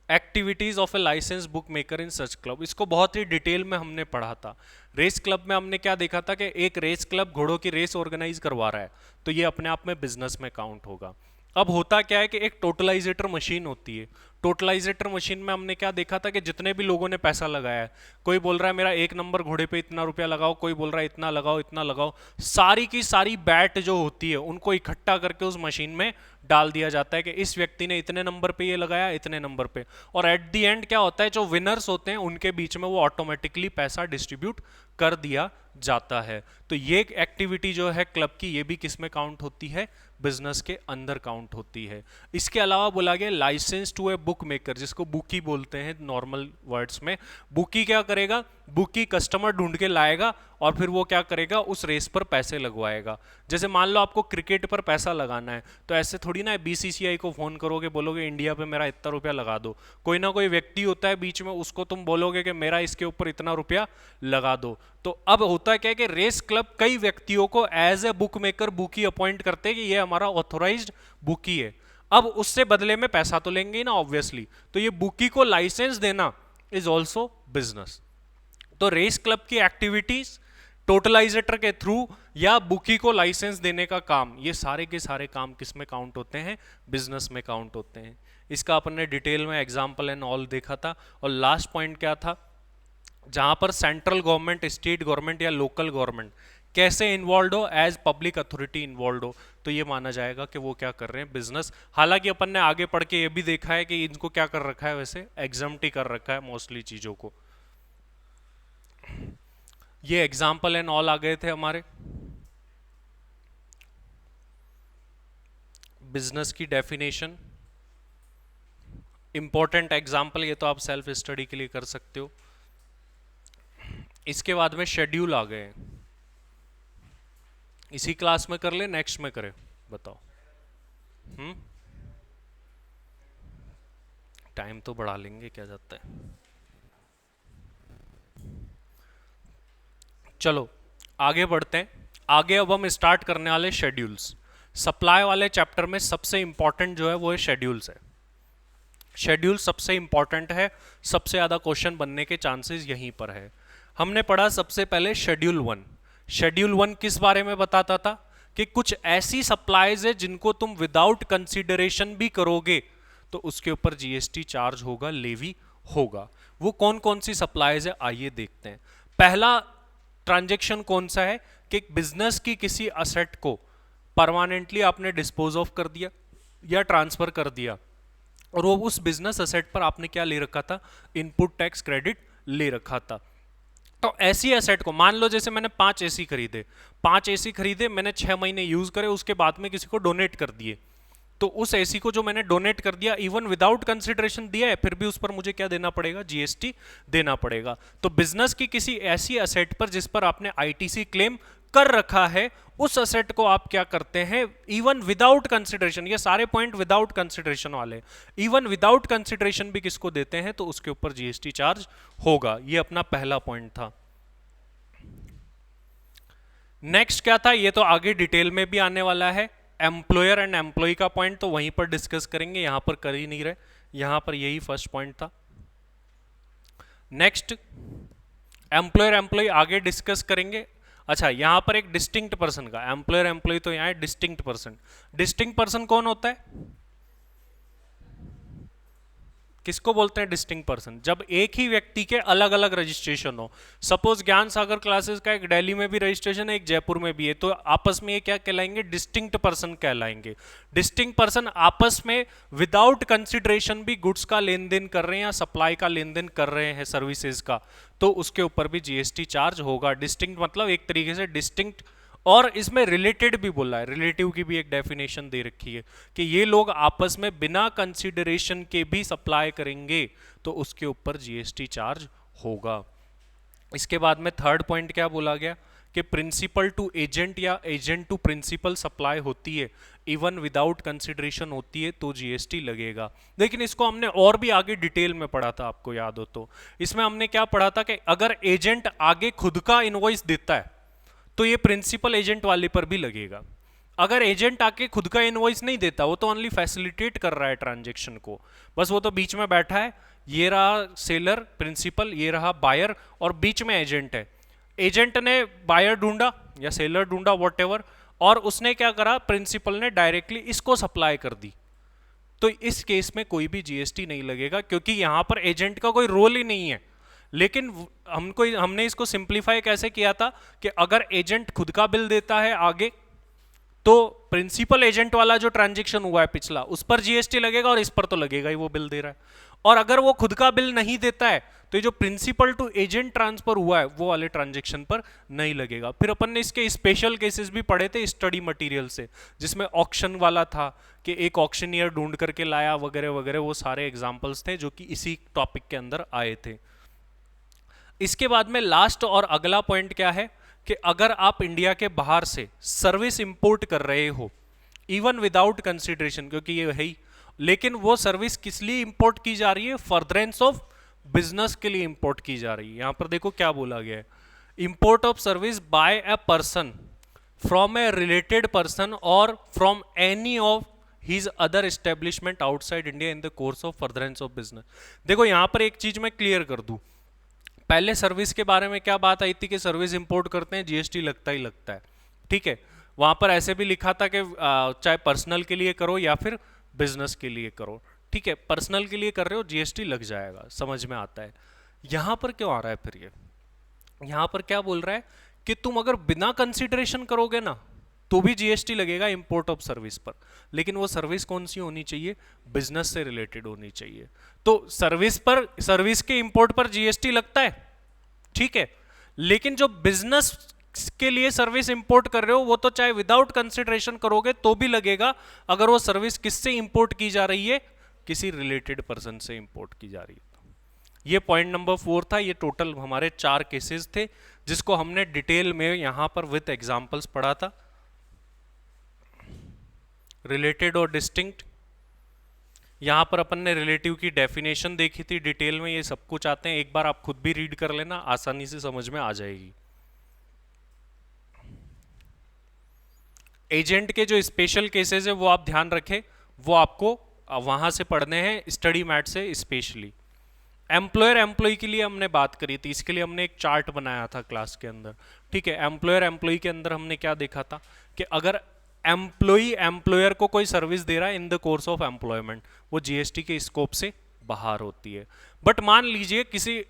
Speaker 1: activities of a licence bookmaker in such club. इसको बहुत ही डिटेल में हमने पढ़ा था। रेस क्लब में हमने क्या देखा था कि एक रेस क्लब घोड़ों की रेस ऑर्गेनाइज करवा रहा है, तो ये अपने आप में बिजनेस में काउंट होगा। अब होता क्या है कि एक टोटलाइजेटर मशीन होती है। टोटलाइजेटर मशीन में हमने क्या देखा था कि जितने भी लोगों ने पैसा लगाया है, कोई बोल रहा है मेरा एक नंबर घोड़े पे इतना रुपया लगाओ, कोई बोल रहा है इतना लगाओ इतना लगाओ, सारी की सारी बैट जो होती है उनको इकट्ठा करके उस मशीन में डाल दिया जाता है कि इस व्यक्ति ने इतने नंबर पे ये लगाया, इतने नंबर पे, और एट द एंड क्या होता है, जो विनर्स होते हैं उनके बीच में वो ऑटोमेटिकली पैसा डिस्ट्रीब्यूट कर दिया जाता है। तो ये एक्टिविटी जो है क्लब की, ये भी किस में काउंट होती है, बिजनेस के अंदर काउंट होती है। इसके अलावा बोला गया licence to a book maker, जिसको बुकी बोलते हैं नॉर्मल वर्ड्स में। बुकी क्या करेगा, बुकी कस्टमर ढूंढ के लाएगा और फिर वो क्या करेगा, उस रेस पर पैसे लगवाएगा। जैसे मान लो आपको क्रिकेट पर पैसा लगाना है, तो ऐसे थोड़ी ना बीसीसीआई को फोन करोगे, बोलोगे इंडिया पे मेरा इतना रुपया लगा दो। कोई ना कोई व्यक्ति होता है बीच में, उसको तुम बोलोगे कि मेरा इसके ऊपर इतना रुपया लगा दो। तो अब होता क्या है कि रेस क्लब कई व्यक्तियों को as a book maker, bookie appoint करते हैं कि ये हमारा ऑथोराइज्ड बुकी है। अब उससे बदले में पैसा तो लेंगे ही ना ऑब्वियसली, तो ये बुकी को लाइसेंस देना इज ऑल्सो बिजनेस। तो रेस क्लब की एक्टिविटीज टोटलाइजेटर के थ्रू या बुकी को लाइसेंस देने का काम, ये सारे के सारे काम किस में काउंट होते हैं, बिजनेस में काउंट होते हैं। इसका अपन ने डिटेल में एग्जांपल एंड ऑल देखा था। और लास्ट पॉइंट क्या था, जहां पर सेंट्रल गवर्नमेंट, स्टेट गवर्नमेंट या लोकल गवर्नमेंट कैसे इन्वॉल्व हो, एज पब्लिक अथॉरिटी इन्वॉल्व हो, तो ये माना जाएगा कि वो क्या कर रहे हैं, बिजनेस। हालांकि अपन ने आगे पढ़ के ये भी देखा है कि इनको क्या कर रखा है, वैसे एग्जम्प्ट ही कर रखा है मोस्टली चीजों को। ये एग्जाम्पल एंड ऑल आ गए थे हमारे बिजनेस की डेफिनेशन। इंपॉर्टेंट एग्जाम्पल, ये तो आप सेल्फ स्टडी के लिए कर सकते हो। इसके बाद में शेड्यूल आ गए, इसी क्लास में कर ले, नेक्स्ट में करें, बताओ। टाइम तो बढ़ा लेंगे, क्या जाता है। चलो आगे बढ़ते हैं। आगे अब हम स्टार्ट करने वाले शेड्यूल्स। सप्लाई वाले चैप्टर में सबसे इंपॉर्टेंट जो है वो है शेड्यूल्स है। शेड्यूल सबसे इंपॉर्टेंट है, सबसे ज्यादा क्वेश्चन बनने के चांसेस यहीं पर है। हमने पढ़ा सबसे पहले शेड्यूल 1। शेड्यूल 1 किस बारे में बताता था कि कुछ ऐसी सप्लाईज है जिनको तुम विदाउट कंसीडरेशन भी करोगे तो उसके ऊपर जीएसटी चार्ज होगा, लेवी होगा। वो कौन कौन सी सप्लाईज है, आइए देखते हैं। पहला ट्रांजैक्शन कौन सा है कि बिजनेस की किसी असेट को परमानेंटली आपने डिस्पोज ऑफ कर दिया या ट्रांसफर कर दिया, और वो उस बिजनेस असेट पर आपने क्या ले रखा था, इनपुट टैक्स क्रेडिट ले रखा था। तो ऐसी एसेट को मान लो, जैसे मैंने 5 एसी खरीदे, 5 एसी खरीदे, मैंने 6 महीने यूज करे, उसके बाद में किसी को डोनेट कर दिए, तो उस एसी को जो मैंने डोनेट कर दिया, इवन विदाउट कंसिडरेशन दिया है, फिर भी उस पर मुझे क्या देना पड़ेगा, जीएसटी देना पड़ेगा। तो बिजनेस की किसी ऐसी एसेट पर जिस पर आपने आईटीसी क्लेम कर रखा है, उस असेट को आप क्या करते हैं, इवन विदाउट कंसिडरेशन, ये सारे पॉइंट विदाउट कंसिडरेशन वाले, इवन विदाउट कंसिडरेशन भी किसको देते हैं तो उसके ऊपर जीएसटी चार्ज होगा। ये अपना पहला पॉइंट था। नेक्स्ट क्या था, ये तो आगे डिटेल में भी आने वाला है। एम्प्लॉयर एंड एम्प्लॉय का पॉइंट तो वहीं पर डिस्कस करेंगे, यहां पर कर ही नहीं रहे, यहां पर यही फर्स्ट पॉइंट था। नेक्स्ट एम्प्लॉयर एम्प्लॉय आगे डिस्कस करेंगे। अच्छा, यहां पर एक डिस्टिंक्ट पर्सन का, एम्प्लॉयर एम्प्लॉय तो यहां है डिस्टिंक्ट पर्सन। डिस्टिंक्ट पर्सन कौन होता है, किसको बोलते हैं डिस्टिंक्ट पर्सन? जब एक ही व्यक्ति के अलग अलग रजिस्ट्रेशन हो। सपोज ज्ञान सागर क्लासेस का एक दिल्ली में भी रजिस्ट्रेशन है, एक जयपुर में भी है, तो आपस में ये क्या कहलाएंगे? डिस्टिंक्ट पर्सन कहलाएंगे। डिस्टिंक्ट पर्सन आपस में विदाउट कंसिडरेशन भी गुड्स का लेन देन कर रहे हैं या सप्लाई का लेन देन कर रहे हैं सर्विसेज का, तो उसके ऊपर भी जीएसटी चार्ज होगा। डिस्टिंक्ट मतलब एक तरीके से डिस्टिंक्ट, और इसमें रिलेटेड भी बोला है, रिलेटिव की भी एक डेफिनेशन दे रखी है कि ये लोग आपस में बिना कंसिडरेशन के भी सप्लाई करेंगे तो उसके ऊपर जीएसटी चार्ज होगा। इसके बाद में थर्ड पॉइंट क्या बोला गया कि प्रिंसिपल टू एजेंट या एजेंट टू प्रिंसिपल सप्लाई होती है, इवन विदाउट कंसिडरेशन होती है तो जीएसटी लगेगा। लेकिन इसको हमने और भी आगे डिटेल में पढ़ा था, आपको याद हो तो। इसमें हमने क्या पढ़ा था कि अगर एजेंट आगे खुद का इनवॉइस देता है तो ये प्रिंसिपल एजेंट वाले पर भी लगेगा। अगर एजेंट आके खुद का इनवॉइस नहीं देता, वो तो ओनली फैसिलिटेट कर रहा है ट्रांजैक्शन को, बस वो तो बीच में बैठा है, ये रहा सेलर प्रिंसिपल, ये रहा बायर, और बीच में एजेंट है। एजेंट ने बायर ढूंढा या सेलर ढूंढा व्हाटएवर, और उसने क्या करा, प्रिंसिपल ने डायरेक्टली इसको सप्लाई कर दी, तो इस केस में कोई भी जीएसटी नहीं लगेगा, क्योंकि यहां पर एजेंट का कोई रोल ही नहीं है। लेकिन हमने इसको सिंप्लीफाई कैसे किया था कि अगर एजेंट खुद का बिल देता है आगे, तो प्रिंसिपल एजेंट वाला जो ट्रांजैक्शन हुआ है पिछला, उस पर जीएसटी लगेगा और इस पर तो लगेगा ही, वो बिल दे रहा है। और अगर वो खुद का बिल नहीं देता है तो ये जो प्रिंसिपल टू एजेंट ट्रांसफर हुआ है वो वाले ट्रांजैक्शन पर नहीं लगेगा। फिर अपन ने इसके स्पेशल केसेस भी पढ़े थे स्टडी मटेरियल से, जिसमें ऑक्शन वाला था कि एक ऑक्शनियर ढूंढ करके लाया वगैरह वगैरह, वो सारे एग्जाम्पल्स थे जो कि इसी टॉपिक के अंदर आए थे। इसके बाद में लास्ट और अगला पॉइंट क्या है कि अगर आप इंडिया के बाहर से सर्विस इंपोर्ट कर रहे हो, इवन विदाउट कंसिडरेशन, क्योंकि ये है ही, लेकिन वो सर्विस किस लिए इंपोर्ट की जा रही है? फर्दरेंस ऑफ बिजनेस के लिए इंपोर्ट की जा रही है। यहां पर देखो क्या बोला गया है, import of service by a person from a related person or from any of his other establishment outside India in the course of furtherance of business. देखो यहां पर एक चीज मैं क्लियर कर दूं, पहले सर्विस के बारे में क्या बात आई थी कि सर्विस इंपोर्ट करते हैं जीएसटी लगता ही लगता है, ठीक है। वहां पर ऐसे भी लिखा था कि चाहे पर्सनल के लिए करो या फिर बिजनेस के लिए करो, ठीक है, पर्सनल के लिए कर रहे हो जीएसटी लग जाएगा, समझ में आता है। यहां पर क्यों आ रहा है फिर ये? यहां पर क्या बोल रहा है कि तुम अगर बिना कंसिडरेशन करोगे ना तो भी जीएसटी लगेगा इंपोर्ट ऑफ सर्विस पर, लेकिन वो सर्विस कौन सी होनी चाहिए? बिजनेस से रिलेटेड होनी चाहिए। तो सर्विस पर, सर्विस के इंपोर्ट पर जीएसटी लगता है, ठीक है, लेकिन जो बिजनेस के लिए सर्विस इंपोर्ट कर रहे हो वो तो चाहे विदाउट कंसिडरेशन करोगे तो भी लगेगा, अगर वो सर्विस किससे इंपोर्ट की जा रही है? किसी रिलेटेड पर्सन से इंपोर्ट की जा रही है। ये पॉइंट नंबर 4 था। ये टोटल हमारे 4 केसेस थे जिसको हमने डिटेल में यहां पर विद एग्जांपल्स पढ़ा था। रिलेटेड और डिस्टिंक्ट, यहां पर अपन ने रिलेटिव की डेफिनेशन देखी थी डिटेल में, ये सब कुछ आते हैं, एक बार आप खुद भी रीड कर लेना, आसानी से समझ में आ जाएगी। एजेंट के जो स्पेशल केसेस है वो आप ध्यान रखें, वो आपको वहां से पढ़ने हैं स्टडी मैट से स्पेशली। एम्प्लॉयर एम्प्लॉय के लिए हमने बात करी थी, इसके लिए हमने एक चार्ट बनाया था क्लास के अंदर, ठीक है। एम्प्लॉयर एम्प्लॉय के अंदर हमने क्या देखा था कि अगर एम्प्लॉय एम्प्लॉयर को कोई सर्विस दे रहा है इन द कोर्स ऑफ एम्प्लॉयमेंट, वो जीएसटी के स्कोप से बाहर होती है। बट मान लीजिए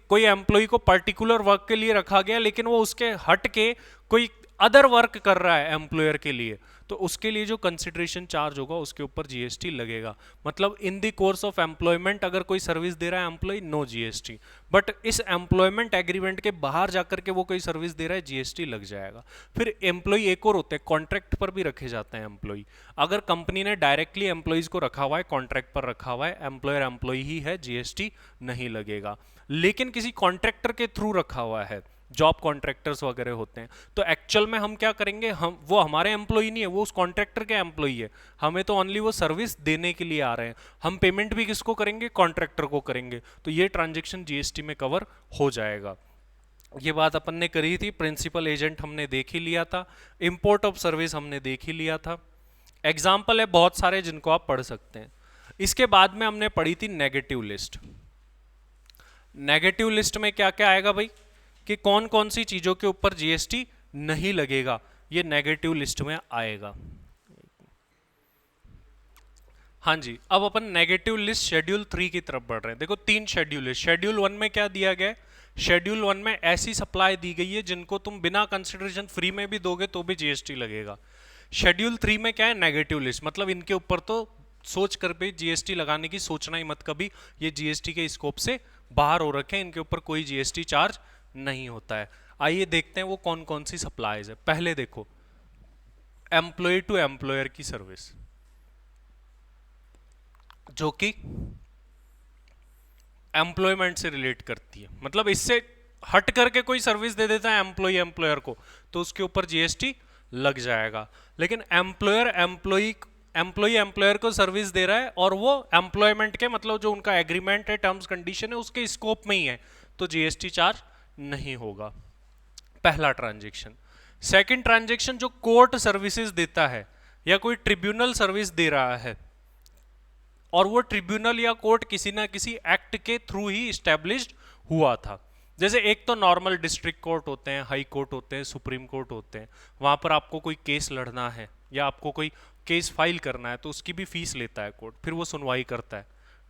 Speaker 1: कोई एम्प्लॉय को पर्टिकुलर वर्क के लिए रखा गया, लेकिन वो उसके हट के कोई अदर वर्क कर रहा है एम्प्लॉयर के लिए, तो उसके लिए जो कंसिडरेशन चार्ज होगा उसके ऊपर जीएसटी लगेगा। मतलब इन द कोर्स ऑफ एम्प्लॉयमेंट अगर कोई सर्विस दे रहा है एम्प्लॉय, नो जीएसटी, बट इस एम्प्लॉयमेंट एग्रीमेंट के बाहर जाकर के वो कोई सर्विस दे रहा है, जीएसटी लग जाएगा। फिर एम्प्लॉय एक और होते हैं, कॉन्ट्रैक्ट पर भी रखे जाते हैं एम्प्लॉय। अगर कंपनी ने डायरेक्टली एम्प्लॉयज को रखा हुआ है, कॉन्ट्रैक्ट पर रखा हुआ है, एम्प्लॉयर एम्प्लॉय ही है, जीएसटी नहीं लगेगा। लेकिन किसी कॉन्ट्रैक्टर के थ्रू रखा हुआ है, जॉब कॉन्ट्रैक्टर्स वगैरह होते हैं, तो एक्चुअल में हम क्या करेंगे, वो हमारे एम्प्लॉय नहीं है, वो उस कॉन्ट्रैक्टर के एम्प्लॉय है, हमें तो ओनली वो सर्विस देने के लिए आ रहे हैं, हम पेमेंट भी किसको करेंगे? कॉन्ट्रैक्टर को करेंगे, तो ये ट्रांजैक्शन जीएसटी में कवर हो जाएगा। ये बात अपन ने करी थी। प्रिंसिपल एजेंट हमने देख ही लिया था, इंपोर्ट ऑफ सर्विस हमने देख ही लिया था। एग्जाम्पल है बहुत सारे जिनको आप पढ़ सकते हैं। इसके बाद में हमने पढ़ी थी नेगेटिव लिस्ट। नेगेटिव लिस्ट में क्या क्या आएगा भाई, कि कौन कौन सी चीजों के ऊपर जीएसटी नहीं लगेगा, ये नेगेटिव लिस्ट में आएगा। हाँ जी, अब अपन नेगेटिव लिस्ट शेड्यूल 3 की तरफ बढ़ रहे हैं। देखो 3 शेड्यूल है। शेड्यूल 1 में क्या दिया गया है? शेड्यूल 1 में ऐसी सप्लाई दी गई है जिनको तुम बिना कंसिडरेशन फ्री में भी दोगे तो भी जीएसटी लगेगा। शेड्यूल 3 में क्या है? नेगेटिव लिस्ट, मतलब इनके ऊपर तो सोच कर भी जीएसटी लगाने की सोचना ही मत कभी, ये जीएसटी के स्कोप से बाहर हो रखे हैं, इनके ऊपर कोई जीएसटी चार्ज नहीं होता है। आइए देखते हैं वो कौन कौन सी सप्लाईज है। पहले देखो एम्प्लॉय टू एम्प्लॉयर की सर्विस, जो कि एम्प्लॉयमेंट से रिलेट करती है, मतलब इससे हट करके कोई सर्विस दे देता है एम्प्लॉय एम्प्लॉयर को तो उसके ऊपर जीएसटी लग जाएगा। लेकिन एम्प्लॉय एम्प्लॉयर को सर्विस दे रहा है और वो एम्प्लॉयमेंट के, मतलब जो उनका एग्रीमेंट है, टर्म्स कंडीशन है, उसके स्कोप में ही है, तो जीएसटी चार्ज नहीं होगा। पहला ट्रांजेक्शन। सेकंड ट्रांजेक्शन, जो कोर्ट सर्विसेज देता है या कोई ट्रिब्यूनल सर्विस दे रहा है और वो ट्रिब्यूनल या कोर्ट किसी ना किसी एक्ट के थ्रू ही इस्टेब्लिश्ड हुआ था। जैसे एक तो नॉर्मल डिस्ट्रिक्ट कोर्ट होते हैं, हाई कोर्ट होते हैं, सुप्रीम कोर्ट होते हैं, वहां पर आपको कोई केस लड़ना है या आपको कोई केस फाइल करना है तो उसकी भी फीस लेता है कोर्ट, फिर वो सुनवाई करता है,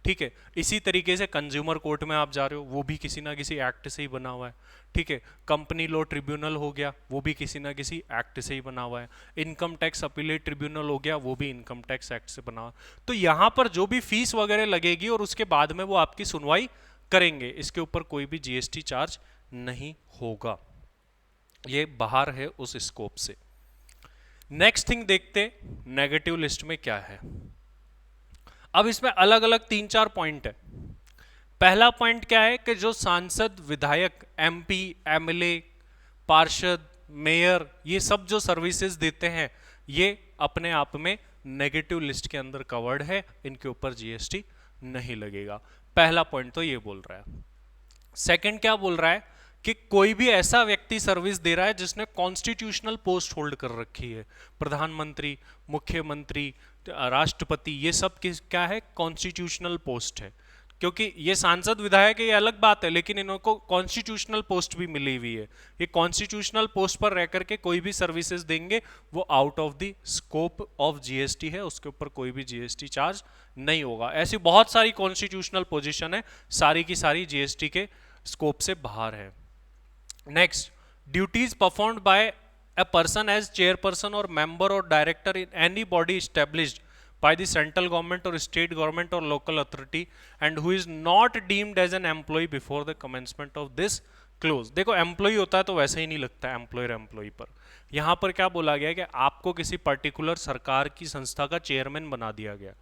Speaker 1: ठीक है। इसी तरीके से कंज्यूमर कोर्ट में आप जा रहे हो, वो भी किसी ना किसी एक्ट से ही बना हुआ है, ठीक है। कंपनी लॉ ट्रिब्यूनल हो गया, वो भी किसी ना किसी एक्ट से ही बना हुआ है। इनकम टैक्स अपीलेट ट्रिब्यूनल हो गया, वो भी इनकम टैक्स एक्ट से बना हुआ है। तो यहां पर जो भी फीस वगैरह लगेगी और उसके बाद में वो आपकी सुनवाई करेंगे, इसके ऊपर कोई भी जीएसटी चार्ज नहीं होगा, ये बाहर है उस स्कोप से। नेक्स्ट थिंग देखते नेगेटिव लिस्ट में क्या है। अब इसमें अलग अलग 3-4 पॉइंट है। पहला पॉइंट क्या है कि जो सांसद, विधायक, एमपी, एमएलए, पार्षद, मेयर, ये सब जो सर्विसेज देते हैं ये अपने आप में नेगेटिव लिस्ट के अंदर कवर्ड है, इनके ऊपर जीएसटी नहीं लगेगा। पहला पॉइंट तो ये बोल रहा है। सेकंड क्या बोल रहा है कि कोई भी ऐसा व्यक्ति सर्विस दे रहा है जिसने कॉन्स्टिट्यूशनल पोस्ट होल्ड कर रखी है, प्रधानमंत्री, मुख्यमंत्री, राष्ट्रपति, ये सब क्या है? कॉन्स्टिट्यूशनल पोस्ट है। क्योंकि ये सांसद विधायक ये अलग बात है, लेकिन इनको कॉन्स्टिट्यूशनल पोस्ट भी मिली हुई है। ये कॉन्स्टिट्यूशनल पोस्ट पर रह करके कोई भी सर्विसेज देंगे वो out of the scope of GST है, उसके ऊपर कोई भी जीएसटी चार्ज नहीं होगा। ऐसी बहुत सारी कॉन्स्टिट्यूशनल पोजीशन है, सारी की सारी जीएसटी के स्कोप से बाहर है। Next, duties performed by a person as chairperson or member or director in any body established by the central government or state government or local authority and who is not deemed as an employee before the commencement of this clause। देखो employ होता है तो वैसे ही नहीं लगता employer employ पर। यहाँ पर क्या बोला गया कि आपको किसी पर्टिकुलर सरकार की संस्था का चेयरमैन बना दिया गया,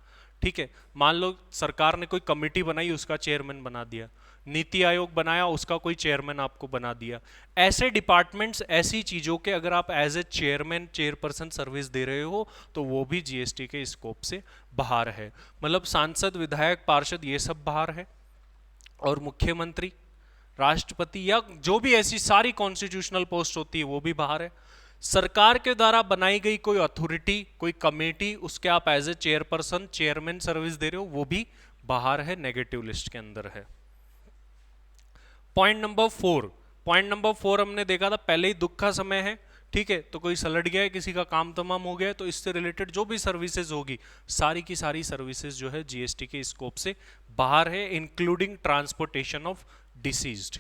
Speaker 1: ठीक है। मान लो सरकार ने कोई कमेटी बनाई, उसका चेयरमैन बना दिया, नीति आयोग बनाया, उसका कोई चेयरमैन आपको बना दिया। ऐसे डिपार्टमेंट्स, ऐसी चीजों के अगर आप as a chairman, chairperson service दे रहे हो तो वो भी जीएसटी के स्कोप से बाहर है। मतलब सांसद, विधायक, पार्षद ये सब बाहर है, और मुख्यमंत्री, राष्ट्रपति या जो भी ऐसी सारी कॉन्स्टिट्यूशनल पोस्ट होती है वो भी बाहर है। सरकार के द्वारा बनाई गई कोई अथॉरिटी, कोई कमेटी, उसके आप as a chairperson, chairman service दे रहे हो, वो भी बाहर है, नेगेटिव लिस्ट के अंदर है। पॉइंट नंबर 4 हमने देखा था पहले ही, दुख का समय है, ठीक है। तो कोई सलट गया है, किसी का काम तमाम हो गया है, तो इससे रिलेटेड जो भी सर्विसेज होगी, सारी की सारी सर्विसेज जो है जीएसटी के स्कोप से बाहर है, including transportation of deceased.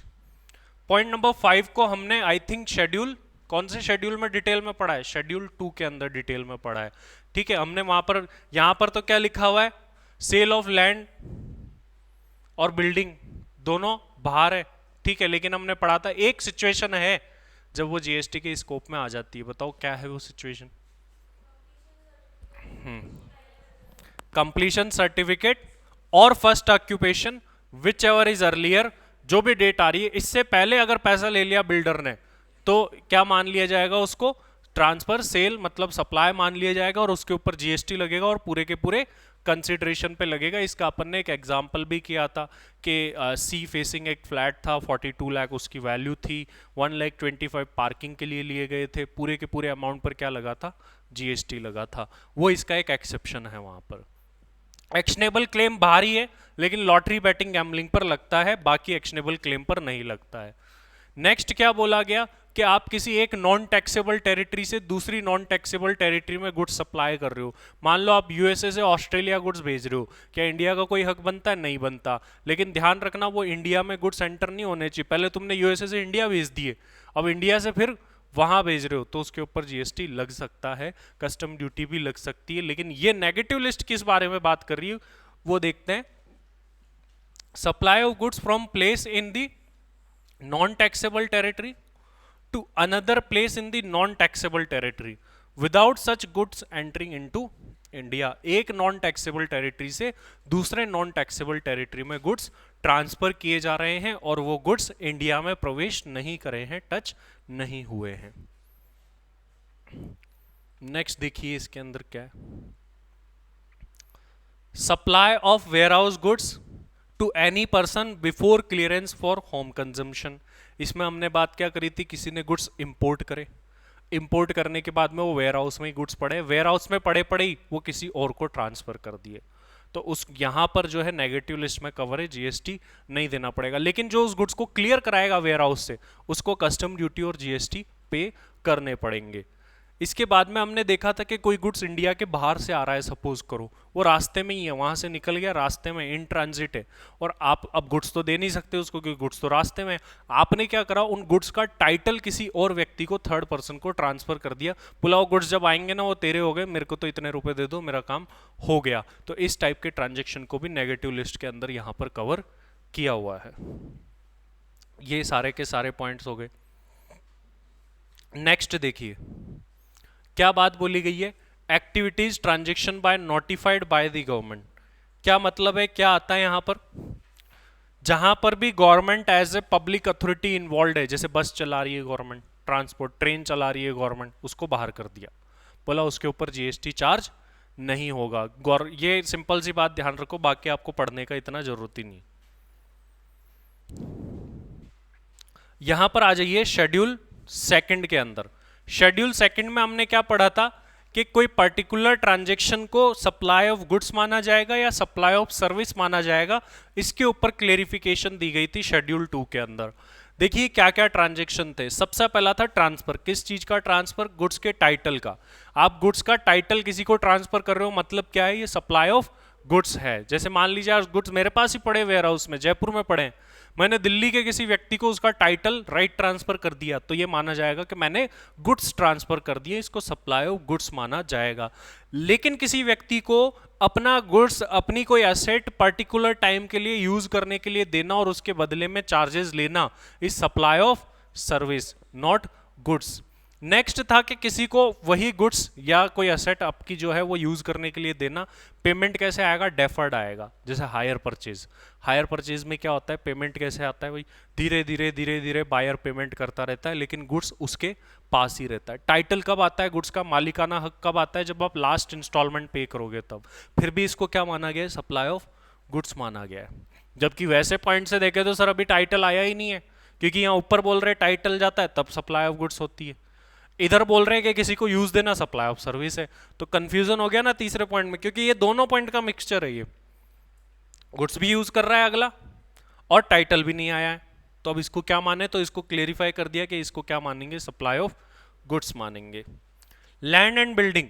Speaker 1: Point number 5 को हमने आई थिंक शेड्यूल, कौन से शेड्यूल में डिटेल में पढ़ा है? शेड्यूल 2 के अंदर डिटेल में पढ़ा है, ठीक है। हमने वहां पर, यहां पर तो क्या लिखा हुआ है? सेल ऑफ लैंड और बिल्डिंग दोनों बाहर है, ठीक है। लेकिन हमने पढ़ा था एक सिचुएशन है जब वो जीएसटी के स्कोप में आ जाती है, बताओ क्या है वो सिचुएशन? कंप्लीशन सर्टिफिकेट और first occupation, which ever is earlier, जो भी डेट आ रही है, इससे पहले अगर पैसा ले लिया बिल्डर ने तो क्या मान लिया जाएगा उसको? ट्रांसफर, सेल मतलब सप्लाई मान लिया जाएगा और उसके ऊपर जीएसटी लगेगा और पूरे के पूरे कंसिडरेशन पे लगेगा। इसका अपन ने एक एग्जांपल भी किया था कि सी फेसिंग एक फ्लैट था, 42 लाख उसकी वैल्यू थी, 1,25,000 पार्किंग के लिए गए थे, पूरे के पूरे अमाउंट पर क्या लगा था? जीएसटी लगा था। वो इसका एक एक्सेप्शन है वहां पर। एक्शनेबल क्लेम बाहर ही है, लेकिन लॉटरी, बैटिंग, गैम्बलिंग पर लगता है, बाकी एक्शनेबल क्लेम पर नहीं लगता है। नेक्स्ट क्या बोला गया? कि आप किसी एक नॉन टैक्सेबल टेरिटरी से दूसरी नॉन टैक्सेबल टेरिटरी में गुड्स सप्लाई कर रहे हो। मान लो आप यूएसए से ऑस्ट्रेलिया गुड्स भेज रहे हो, क्या इंडिया का कोई हक बनता है? नहीं बनता। लेकिन ध्यान रखना वो इंडिया में गुड्स एंटर नहीं होने चाहिए। पहले तुमने यूएसए से इंडिया भेज दिए, अब इंडिया से फिर वहां भेज रहे हो, तो उसके ऊपर जीएसटी लग सकता है, कस्टम ड्यूटी भी लग सकती है। लेकिन ये नेगेटिव लिस्ट किस बारे में बात कर रही है वो देखते हैं। Supply of goods from place in the non taxable territory to another place in the non-taxable territory without such goods entering into India। एक नॉन टैक्सेबल टेरिटरी से दूसरे नॉन टैक्सेबल टेरिटरी में गुड्स ट्रांसफर किए जा रहे हैं और वो गुड्स इंडिया में प्रवेश नहीं करे हैं, टच नहीं हुए हैं। नेक्स्ट देखिए इसके अंदर क्या है। Supply of warehouse goods to any person before clearance for home consumption. इसमें हमने बात क्या करी थी, किसी ने गुड्स इंपोर्ट करे, इंपोर्ट करने के बाद में वो वेयर हाउस में ही गुड्स पड़े, वेयर हाउस में पड़े पड़े ही वो किसी और को ट्रांसफर कर दिए, तो उस यहां पर जो है नेगेटिव लिस्ट में कवर है, जीएसटी नहीं देना पड़ेगा। लेकिन जो उस गुड्स को क्लियर कराएगा वेयर हाउस से, उसको कस्टम ड्यूटी और जीएसटी पे करने पड़ेंगे। इसके बाद में हमने देखा था कि कोई गुड्स इंडिया के बाहर से आ रहा है, सपोज करो वो रास्ते में ही है, वहां से निकल गया, रास्ते में इन ट्रांजिट है, और आप अब गुड्स तो दे नहीं सकते उसको क्योंकि गुड्स तो रास्ते में है। आपने क्या करा, उन गुड्स का टाइटल किसी और व्यक्ति को, थर्ड पर्सन को ट्रांसफर कर दिया, बोला वो गुड्स जब आएंगे ना वो तेरे हो गए, मेरे को तो इतने रुपए दे दो, मेरा काम हो गया। तो इस टाइप के ट्रांजेक्शन को भी नेगेटिव लिस्ट के अंदर यहां पर कवर किया हुआ है। ये सारे के सारे पॉइंट्स हो गए। नेक्स्ट देखिए क्या बात बोली गई है, activities transaction by notified by the government. क्या मतलब है, क्या आता है यहां पर, जहां पर भी government as a public authority involve है, जैसे बस चला रही है गवर्नमेंट, ट्रांसपोर्ट ट्रेन चला रही है गवर्नमेंट, उसको बाहर कर दिया, बोला उसके ऊपर जीएसटी चार्ज नहीं होगा। ये सिंपल सी बात ध्यान रखो, बाकी आपको पढ़ने का इतना जरूरत ही नहीं। यहां पर आ जाइए शेड्यूल सेकंड के अंदर। शेड्यूल सेकंड में हमने क्या पढ़ा था कि कोई पर्टिकुलर ट्रांजैक्शन को सप्लाई ऑफ गुड्स माना जाएगा या सप्लाई ऑफ सर्विस माना जाएगा, इसके ऊपर क्लेरिफिकेशन दी गई थी शेड्यूल 2 के अंदर। देखिए क्या क्या ट्रांजैक्शन थे। सबसे पहला था ट्रांसफर। किस चीज का ट्रांसफर? गुड्स के टाइटल का। आप गुड्स का टाइटल किसी को ट्रांसफर कर रहे हो, मतलब क्या है, ये सप्लाई ऑफ गुड्स है। जैसे मान लीजिए गुड्स मेरे पास ही पड़े वेयर हाउस में, जयपुर में पड़े, मैंने दिल्ली के किसी व्यक्ति को उसका टाइटल राइट ट्रांसफर कर दिया, तो ये माना जाएगा कि मैंने गुड्स ट्रांसफर कर दिए, इसको सप्लाई ऑफ गुड्स माना जाएगा। लेकिन किसी व्यक्ति को अपना गुड्स, अपनी कोई एसेट पर्टिकुलर टाइम के लिए यूज करने के लिए देना और उसके बदले में चार्जेस लेना, is supply of service, not goods. Next था कि किसी को वही गुड्स या कोई एसेट आपकी जो है वो यूज करने के लिए देना। पेमेंट कैसे आएगा? डेफर्ड आएगा। जैसे हायर परचेज, हायर परचेज में क्या होता है, पेमेंट कैसे आता है भाई, धीरे धीरे धीरे धीरे बायर पेमेंट करता रहता है, लेकिन गुड्स उसके पास ही रहता है। टाइटल कब आता है गुड्स का, मालिकाना हक कब आता है, जब आप लास्ट इंस्टॉलमेंट पे करोगे तब। फिर भी इसको क्या माना गया है, सप्लाई ऑफ गुड्स माना गया है। जबकि वैसे पॉइंट से देखे तो सर अभी टाइटल आया ही नहीं है, क्योंकि यहाँ ऊपर बोल रहे टाइटल जाता है तब सप्लाई ऑफ गुड्स होती है, इधर बोल रहे हैं कि किसी को यूज देना सप्लाई ऑफ सर्विस है। तो कंफ्यूजन हो गया ना तीसरे पॉइंट में, क्योंकि ये दोनों पॉइंट का मिक्सचर है। ये गुड्स भी यूज कर रहा है अगला और टाइटल भी नहीं आया है, तो अब इसको क्या माने, तो इसको क्लेरिफाई कर दिया कि इसको क्या मानेंगे, सप्लाई ऑफ गुड्स मानेंगे। Land and building,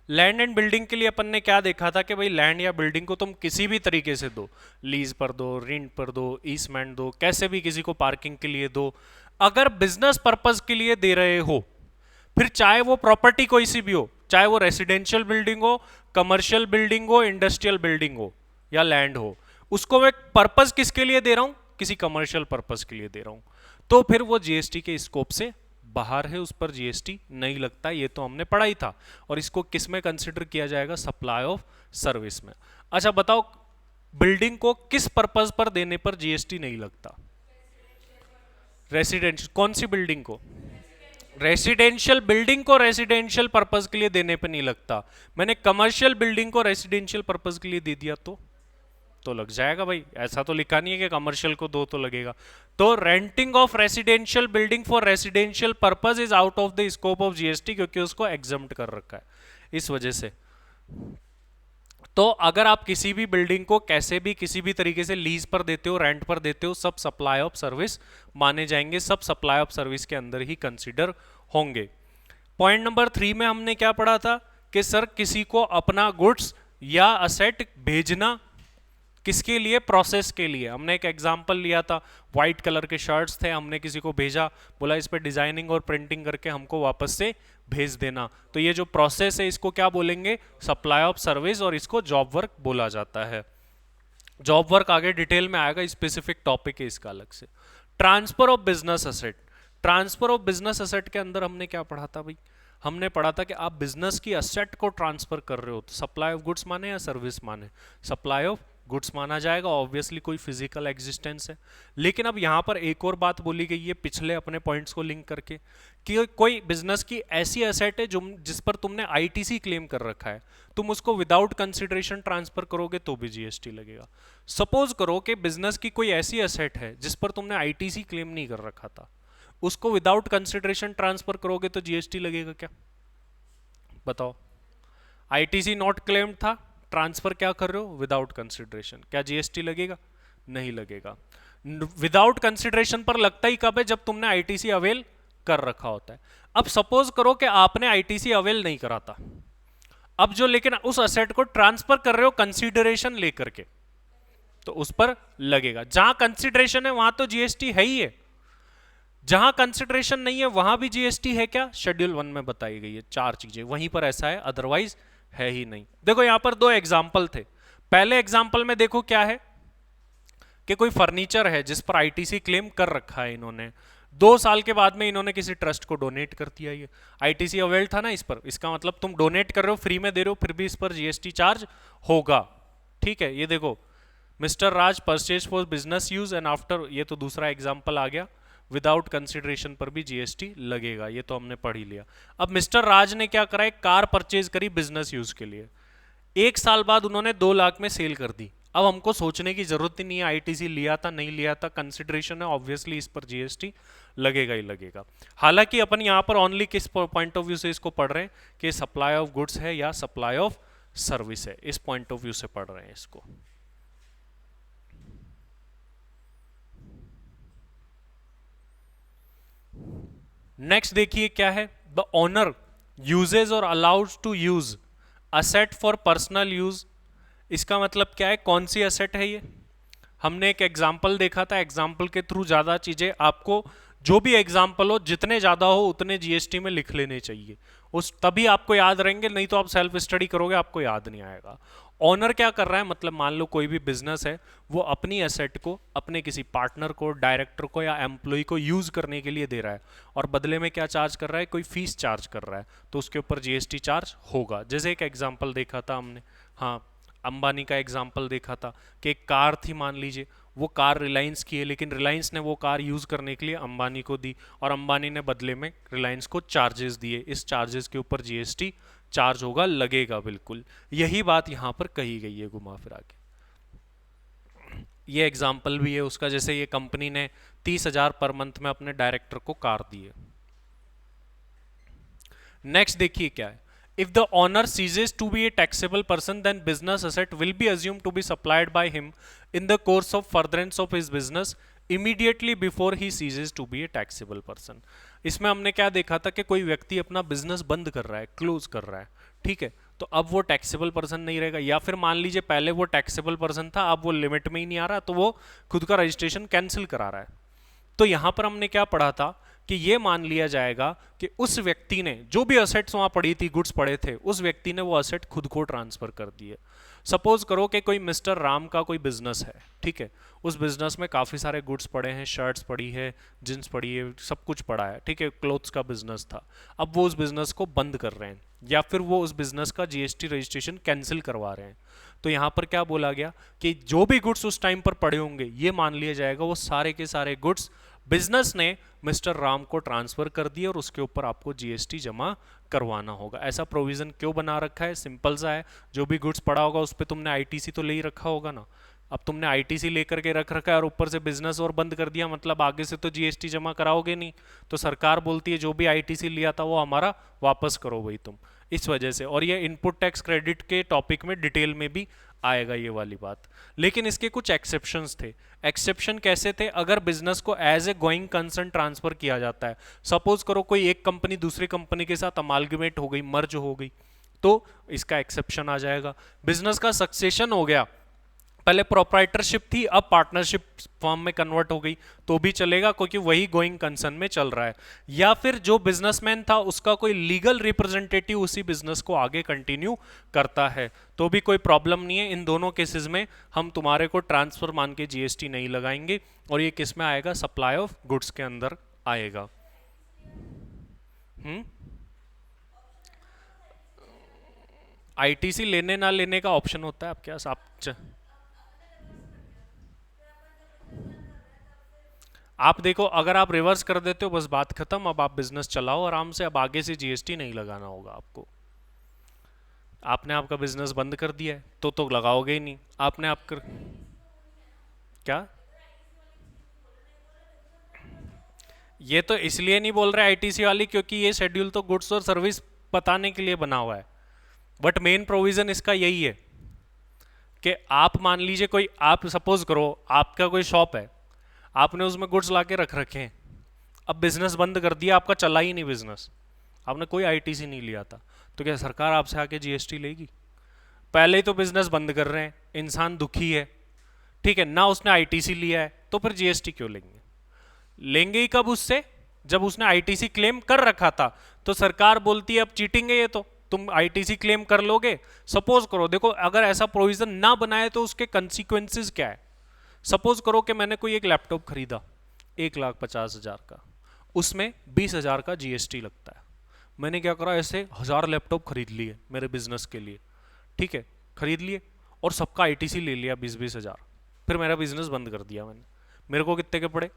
Speaker 1: land and building के लिए अपन ने क्या देखा था कि भाई लैंड या बिल्डिंग को तुम किसी भी तरीके से दो, लीज पर दो, रेंट पर दो, ईसमेंट दो, कैसे भी किसी को पार्किंग के लिए दो। अगर बिजनेस पर्पज के लिए दे रहे हो, फिर चाहे वो प्रॉपर्टी कोई सी भी हो, चाहे वो रेसिडेंशियल बिल्डिंग हो, कमर्शियल बिल्डिंग हो, इंडस्ट्रियल बिल्डिंग हो या लैंड हो, उसको मैं पर्पज किसके लिए दे रहा हूं, किसी कमर्शियल पर्पज के लिए दे रहा हूं, तो फिर वो जीएसटी के स्कोप से बाहर है, उस पर जीएसटी नहीं लगता। ये तो हमने पढ़ा ही था। और इसको किस में कंसिडर किया जाएगा, सप्लाई ऑफ सर्विस में। अच्छा बताओ, बिल्डिंग को किस पर्पज पर देने पर जीएसटी नहीं लगता? रेसिडेंशियल, कौन सी बिल्डिंग को? रेसिडेंशियल बिल्डिंग को रेसिडेंशियल पर्पस के लिए देने पे नहीं लगता। मैंने कमर्शियल बिल्डिंग को रेसिडेंशियल पर्पस के लिए दे दिया तो लग जाएगा भाई। ऐसा तो लिखा नहीं है कि कमर्शियल को दो तो लगेगा। तो renting of residential building for residential purpose is out of the scope of GST, क्योंकि उसको एग्जम्प्ट कर रखा है इस वजह से। तो अगर आप किसी भी बिल्डिंग को कैसे भी किसी भी तरीके से लीज पर देते हो, रेंट पर देते हो, सब सप्लाई ऑफ सर्विस माने जाएंगे, सब सप्लाई ऑफ सर्विस के अंदर ही कंसिडर होंगे। पॉइंट नंबर 3 में हमने क्या पढ़ा था कि सर किसी को अपना गुड्स या असेट भेजना किसके लिए, प्रोसेस के लिए। हमने एक एग्जांपल लिया था, व्हाइट कलर के शर्ट्स थे, हमने किसी को भेजा, बोला इस पे डिजाइनिंग और प्रिंटिंग करके हमको वापस से भेज देना। तो ये जो प्रोसेस है इसको क्या बोलेंगे, सप्लाई ऑफ सर्विस, और इसको जॉब वर्क बोला जाता है। जॉब वर्क आगे डिटेल में आएगा, स्पेसिफिक टॉपिक है इसका अलग से। Transfer of business asset, transfer of business asset के अंदर हमने क्या पढ़ा था भाई, हमने पढ़ा था कि आप बिजनेस की असेट को ट्रांसफर कर रहे हो, तो सप्लाई ऑफ गुड्स माने या सर्विस माने, सप्लाई ऑफ गुड्स माना जाएगा, ऑब्वियसली कोई फिजिकल एग्जिस्टेंस है। लेकिन अब यहां पर एक और बात बोली गई है पिछले अपने पॉइंट्स को लिंक करके, कि कोई बिजनेस की ऐसी एसेट है जो जिस पर तुमने आईटीसी क्लेम कर रखा है, तुम उसको विदाउट कंसिडरेशन ट्रांसफर करोगे तो भी जीएसटी लगेगा। सपोज करो कि बिजनेस की कोई ऐसी एसेट है जिस पर तुमने आईटीसी क्लेम नहीं कर रखा था, उसको विदाउट कंसिडरेशन ट्रांसफर करोगे तो जीएसटी लगेगा क्या, बताओ। आईटीसी नॉट क्लेम्ड था, ट्रांसफर क्या कर रहे हो, विदाउट कंसिडरेशन, क्या जीएसटी लगेगा, नहीं लगेगा। विदाउट कंसिडरेशन पर लगता ही कब है, जब तुमने आईटीसी अवेल कर रखा होता है। अब सपोज करो कि आपने आईटीसी अवेल नहीं करा था, अब जो लेकिन उस असेट को ट्रांसफर कर रहे हो कंसिडरेशन लेकर के, तो उस पर लगेगा। जहां कंसिडरेशन है वहां तो जीएसटी है ही है, जहां कंसिडरेशन नहीं है वहां भी जीएसटी है क्या, शेड्यूल 1 में बताई गई है 4 चीजें, वहीं पर ऐसा है, अदरवाइज है ही नहीं। देखो यहां पर 2 एग्जाम्पल थे। पहले एग्जाम्पल में देखो क्या है कि कोई फर्नीचर है जिस पर आईटीसी क्लेम कर रखा है इन्होंने, 2 साल के बाद में इन्होंने किसी ट्रस्ट को डोनेट कर दिया, ये आईटीसी अवेल्ड था ना इस पर, इसका मतलब तुम डोनेट कर रहे हो, फ्री में दे रहे हो, फिर भी इस पर जीएसटी चार्ज होगा। ठीक है, ये देखो mister Raj purchase for business use and after, ये तो दूसरा एग्जाम्पल आ गया, विदाउट कंसिडरेशन पर भी जीएसटी लगेगा, ये तो हमने पढ़ ही लिया। अब मिस्टर राज ने क्या करा, एक कार परचेज करी बिजनेस यूज के लिए, 1 साल बाद उन्होंने 2 लाख में सेल कर दी। अब हमको सोचने की जरूरत ही नहीं है आईटीसी लिया था नहीं लिया था, कंसिडरेशन है, ऑब्वियसली इस पर जीएसटी लगेगा ही लगेगा। हालांकि अपन यहां पर ओनली किस पॉइंट ऑफ व्यू से इसको पढ़ रहे हैं कि सप्लाई ऑफ गुड्स है या सप्लाई ऑफ सर्विस है, इस पॉइंट ऑफ व्यू से पढ़ रहे हैं इसको। नेक्स्ट देखिए क्या है, द ओनर यूजेज और allowed to use asset for personal use. इसका मतलब क्या है, कौन सी असेट है ये, हमने एक एग्जाम्पल देखा था, एग्जाम्पल के थ्रू ज्यादा चीजें आपको, जो भी एग्जाम्पल हो जितने ज्यादा हो उतने जीएसटी में लिख लेने चाहिए, उस तभी आपको याद रहेंगे, नहीं तो आप सेल्फ स्टडी करोगे आपको याद नहीं आएगा। ऑनर क्या कर रहा है, मतलब मान लो कोई भी बिजनेस है, वो अपनी एसेट को अपने किसी पार्टनर को, डायरेक्टर को या एम्प्लॉय को यूज करने के लिए दे रहा है, और बदले में क्या चार्ज कर रहा है, कोई फीस चार्ज कर रहा है, तो उसके ऊपर जीएसटी चार्ज होगा। जैसे एक एग्जाम्पल देखा था हमने, हाँ अंबानी का एग्जाम्पल देखा था कि एक कार थी, मान लीजिए वो कार रिलायंस की है, लेकिन रिलायंस ने वो कार यूज करने के लिए अंबानी को दी, और अंबानी ने बदले में रिलायंस को चार्जेस दिए, इस चार्जेस के ऊपर जीएसटी चार्ज होगा, लगेगा बिल्कुल। यही बात यहां पर कही गई है घुमा फिरा के। ये एग्जाम्पल भी है उसका, जैसे ये कंपनी ने 30,000 पर मंथ में अपने डायरेक्टर को कार दी है। नेक्स्ट देखिए क्या है, if the owner ceases to be a taxable person then business asset will be assumed to be supplied by him in the course of furtherance of his business immediately before he ceases to be a taxable person। इसमें हमने क्या देखा था कि कोई व्यक्ति अपना business बंद कर रहा है, क्लोज कर रहा है, ठीक है, तो अब वो टैक्सेबल पर्सन नहीं रहेगा, या फिर मान लीजिए पहले वो टैक्सेबल पर्सन था, अब वो लिमिट में ही नहीं आ रहा, तो वो खुद का रजिस्ट्रेशन कैंसिल करा रहा है। तो यहां पर हमने क्या पढ़ा था कि ये मान लिया जाएगा कि उस व्यक्ति ने जो भी असेट्स वहां पड़ी थी, गुड्स पड़े थे, उस व्यक्ति ने वो असेट खुद को ट्रांसफर कर दिए। सपोज करो कि कोई मिस्टर राम का कोई बिजनेस है, ठीक है, उस बिजनेस में काफी सारे गुड्स पड़े हैं, शर्ट्स पड़ी है, जींस पड़ी है, सब कुछ पड़ा है, ठीक है, क्लोथ्स का बिजनेस था। अब वो उस बिजनेस को बंद कर रहे हैं, या फिर वो उस बिजनेस का जीएसटी रजिस्ट्रेशन कैंसिल करवा रहे हैं। तो यहां पर क्या बोला गया कि जो भी गुड्स उस टाइम पर पड़े होंगे, ये मान लिया जाएगा वो सारे के सारे गुड्स बिजनेस ने मिस्टर राम को ट्रांसफर कर दिया, और उसके ऊपर आपको जीएसटी जमा करवाना होगा। ऐसा प्रोविजन क्यों बना रखा है, सिंपल सा है, जो भी गुड्स पड़ा होगा उस पर तुमने आईटीसी तो ले ही रखा होगा ना। अब तुमने आईटीसी लेकर के रख रखा है और ऊपर से बिजनेस और बंद कर दिया, मतलब आगे से तो जीएसटी जमा कराओगे नहीं, तो सरकार बोलती है जो भी आईटीसी लिया था वो हमारा वापस करो भाई तुम। इस वजह से। और ये इनपुट टैक्स क्रेडिट के टॉपिक में डिटेल में भी आएगा ये वाली बात। लेकिन इसके कुछ एक्सेप्शंस थे। एक्सेप्शन कैसे थे? अगर बिजनेस को as a going concern transfer किया जाता है, सपोज करो कोई एक कंपनी दूसरी कंपनी के साथ अमालगमेट हो गई, मर्ज हो गई, तो इसका एक्सेप्शन आ जाएगा। बिजनेस का सक्सेशन हो गया, पहले प्रोप्राइटरशिप थी अब पार्टनरशिप फॉर्म में कन्वर्ट हो गई, तो भी चलेगा क्योंकि वही गोइंग कंसर्न में चल रहा है। या फिर जो बिजनेसमैन था उसका कोई लीगल रिप्रेजेंटेटिव उसी बिजनेस को आगे कंटिन्यू करता है, तो भी कोई प्रॉब्लम नहीं है। इन दोनों केसेस में हम तुम्हारे को ट्रांसफर मान के जीएसटी नहीं लगाएंगे, और ये किस में आएगा? सप्लाई ऑफ गुड्स के अंदर आएगा। आईटीसी लेने ना लेने का ऑप्शन होता है आपके पास। आप देखो, अगर आप रिवर्स कर देते हो बस बात खत्म, अब आप बिजनेस चलाओ आराम से, अब आगे से जीएसटी नहीं लगाना होगा आपको। आपने आपका बिजनेस बंद कर दिया है तो लगाओगे ही नहीं। आपने आप कर क्या? ये तो इसलिए नहीं बोल रहे आईटीसी वाली क्योंकि ये शेड्यूल तो गुड्स और सर्विस बताने के लिए बना हुआ है, बट मेन प्रोविजन इसका यही है कि आप मान लीजिए कोई, आप सपोज करो आपका कोई शॉप है, आपने उसमें गुड्स ला के रख रखे हैं, अब बिजनेस बंद कर दिया, आपका चला ही नहीं बिजनेस, आपने कोई आईटीसी नहीं लिया था, तो क्या सरकार आपसे आके जीएसटी लेगी? पहले ही तो बिजनेस बंद कर रहे हैं, इंसान दुखी है, ठीक है ना, उसने आईटीसी लिया है, तो फिर जीएसटी क्यों लेंगे? लेंगे ही कब? उससे जब उसने आईटीसी क्लेम कर रखा था, तो सरकार बोलती है अब चीटिंग है ये, तो तुम आईटीसी क्लेम कर लोगे। सपोज करो, देखो अगर ऐसा प्रोविजन ना बनाए तो उसके कंसिक्वेंसेस क्या है। सपोज करो कि मैंने कोई एक लैपटॉप खरीदा 1,50,000 का, उसमें 20,000 का जीएसटी लगता है। मैंने क्या करा, ऐसे 1000 लैपटॉप खरीद लिए मेरे बिजनेस के लिए, ठीक है, खरीद लिए और सबका आईटीसी ले लिया 20,000, फिर मेरा बिजनेस बंद कर दिया मैंने। मेरे को कितने के पड़े?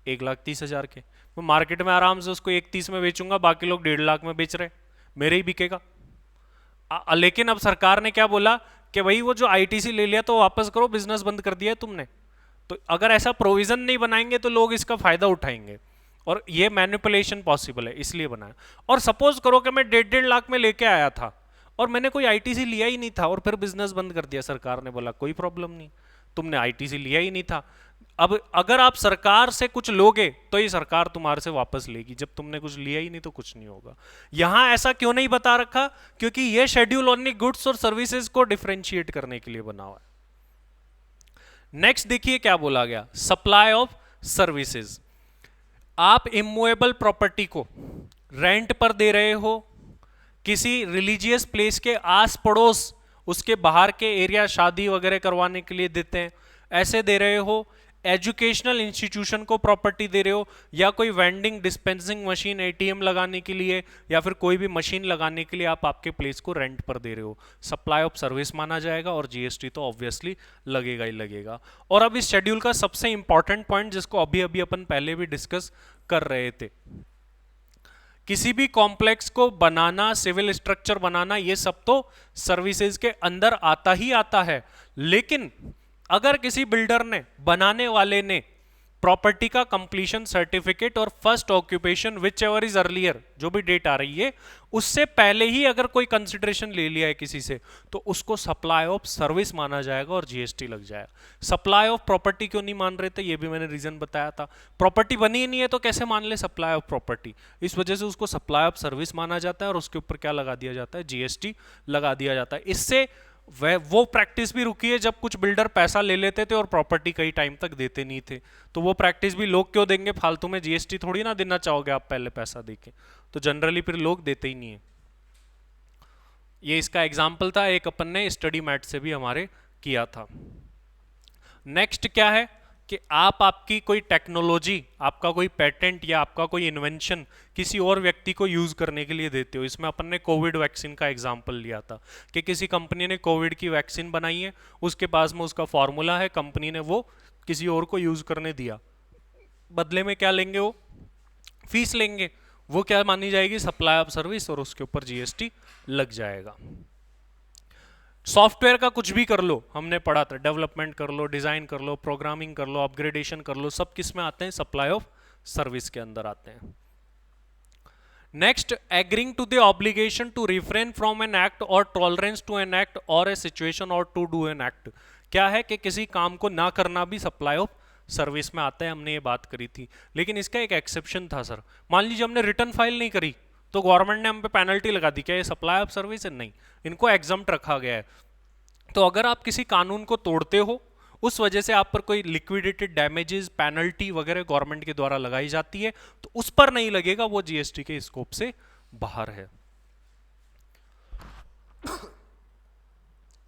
Speaker 1: 1,30,000 के। मैं मार्केट में आराम से उसको 1,30 में बेचूंगा, बाकी लोग 1.5 लाख में बेच रहे, मेरे ही बिकेगा। लेकिन अब सरकार ने क्या बोला कि भाई वो जो आईटीसी ले लिया तो वापस करो, बिजनेस बंद कर दिया है तुमने। तो अगर ऐसा प्रोविजन नहीं बनाएंगे तो लोग इसका फायदा उठाएंगे, और ये मैनिपुलेशन पॉसिबल है, इसलिए बनाया। और सपोज करो कि मैं 1.5 लाख में लेके आया था और मैंने कोई आईटीसी लिया ही नहीं था और फिर बिजनेस बंद कर दिया, सरकार ने बोला कोई प्रॉब्लम नहीं, तुमने आईटीसी लिया ही नहीं था। अब अगर आप सरकार से कुछ लोगे तो ये सरकार तुम्हारे से वापस लेगी, जब तुमने कुछ लिया ही नहीं तो कुछ नहीं होगा। यहां ऐसा क्यों नहीं बता रखा? क्योंकि ये शेड्यूल ओनली गुड्स और सर्विसेज को डिफरेंशिएट करने के लिए बना हुआ है। नेक्स्ट देखिए क्या बोला गया, सप्लाई ऑफ सर्विसेज। आप इमूवेबल प्रॉपर्टी को रेंट पर दे रहे हो, किसी रिलीजियस प्लेस के आस पड़ोस उसके बाहर के एरिया शादी वगैरह करवाने के लिए देते हैं, ऐसे दे रहे हो, एजुकेशनल इंस्टीट्यूशन को प्रॉपर्टी दे रहे हो, या कोई वेंडिंग डिस्पेंसिंग मशीन एटीएम लगाने के लिए या फिर कोई भी मशीन लगाने के लिए आप आपके प्लेस को रेंट पर दे रहे हो, सप्लाई ऑफ सर्विस माना जाएगा और जीएसटी तो ऑब्वियसली लगेगा ही लगेगा। और अब इस शेड्यूल का सबसे इंपॉर्टेंट पॉइंट जिसको अभी अभी अपन पहले भी डिस्कस कर रहे थे, किसी भी कॉम्प्लेक्स को बनाना, सिविल स्ट्रक्चर बनाना, ये सब तो सर्विसेज के अंदर आता ही आता है। लेकिन अगर किसी बिल्डर ने, बनाने वाले ने प्रॉपर्टी का कंप्लीशन सर्टिफिकेट और first occupation which ever is earlier, जो भी डेट आ रही है उससे पहले ही अगर कोई कंसिडरेशन ले लिया है किसी से, तो उसको सप्लाई ऑफ सर्विस माना जाएगा और जीएसटी लग जाएगा। सप्लाई ऑफ प्रॉपर्टी क्यों नहीं मान रहे थे, ये भी मैंने रीजन बताया था। प्रॉपर्टी बनी ही नहीं है तो कैसे मान ले सप्लाई ऑफ प्रॉपर्टी, इस वजह से उसको सप्लाई ऑफ सर्विस माना जाता है और उसके ऊपर क्या लगा दिया जाता है, जीएसटी लगा दिया जाता है। इससे वह वो प्रैक्टिस भी रुकी है जब कुछ बिल्डर पैसा ले लेते थे और प्रॉपर्टी कई टाइम तक देते नहीं थे, तो वो प्रैक्टिस भी लोग क्यों देंगे फालतू में, जीएसटी थोड़ी ना देना चाहोगे आप पहले पैसा देके, तो जनरली फिर लोग देते ही नहीं है। ये इसका एग्जाम्पल था, एक अपन ने स्टडी मैट से भी हमारे किया था। नेक्स्ट क्या है कि आप आपकी कोई टेक्नोलॉजी, आपका कोई पेटेंट या आपका कोई इन्वेंशन किसी और व्यक्ति को यूज करने के लिए देते हो। इसमें अपन ने कोविड वैक्सीन का एग्जांपल लिया था कि किसी कंपनी ने कोविड की वैक्सीन बनाई है, उसके पास में उसका फॉर्मूला है, कंपनी ने वो किसी और को यूज करने दिया, बदले में क्या लेंगे, वो फीस लेंगे, वो क्या मानी जाएगी, सप्लाई ऑफ सर्विस, और उसके ऊपर जीएसटी लग जाएगा। सॉफ्टवेयर का कुछ भी कर लो, हमने पढ़ा था, डेवलपमेंट कर लो, डिजाइन कर लो, प्रोग्रामिंग कर लो, अपग्रेडेशन कर लो, सब किस में आते हैं, सप्लाई ऑफ सर्विस के अंदर आते हैं। Next, agreeing to the obligation to refrain from an act और टॉलरेंस टू एन एक्ट और ए सिचुएशन और टू डू एन एक्ट। क्या है कि किसी काम को ना करना भी सप्लाई ऑफ सर्विस में आता है, हमने ये बात करी थी। लेकिन इसका एक एक्सेप्शन था सर, मान लीजिए हमने रिटर्न फाइल नहीं करी तो गवर्नमेंट ने हम पे पेनल्टी लगा दी, क्या ये सप्लाई ऑफ सर्विस है? नहीं, इनको एग्जम्प्ट रखा गया है। तो अगर आप किसी कानून को तोड़ते हो, उस वजह से आप पर कोई लिक्विडेटेड डैमेजेस, पेनल्टी वगैरह गवर्नमेंट के द्वारा लगाई जाती है, तो उस पर नहीं लगेगा, वो जीएसटी के स्कोप से बाहर है।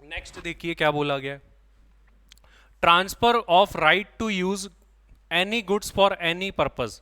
Speaker 1: नेक्स्ट देखिए क्या बोला गया, transfer of right to use any goods for any purpose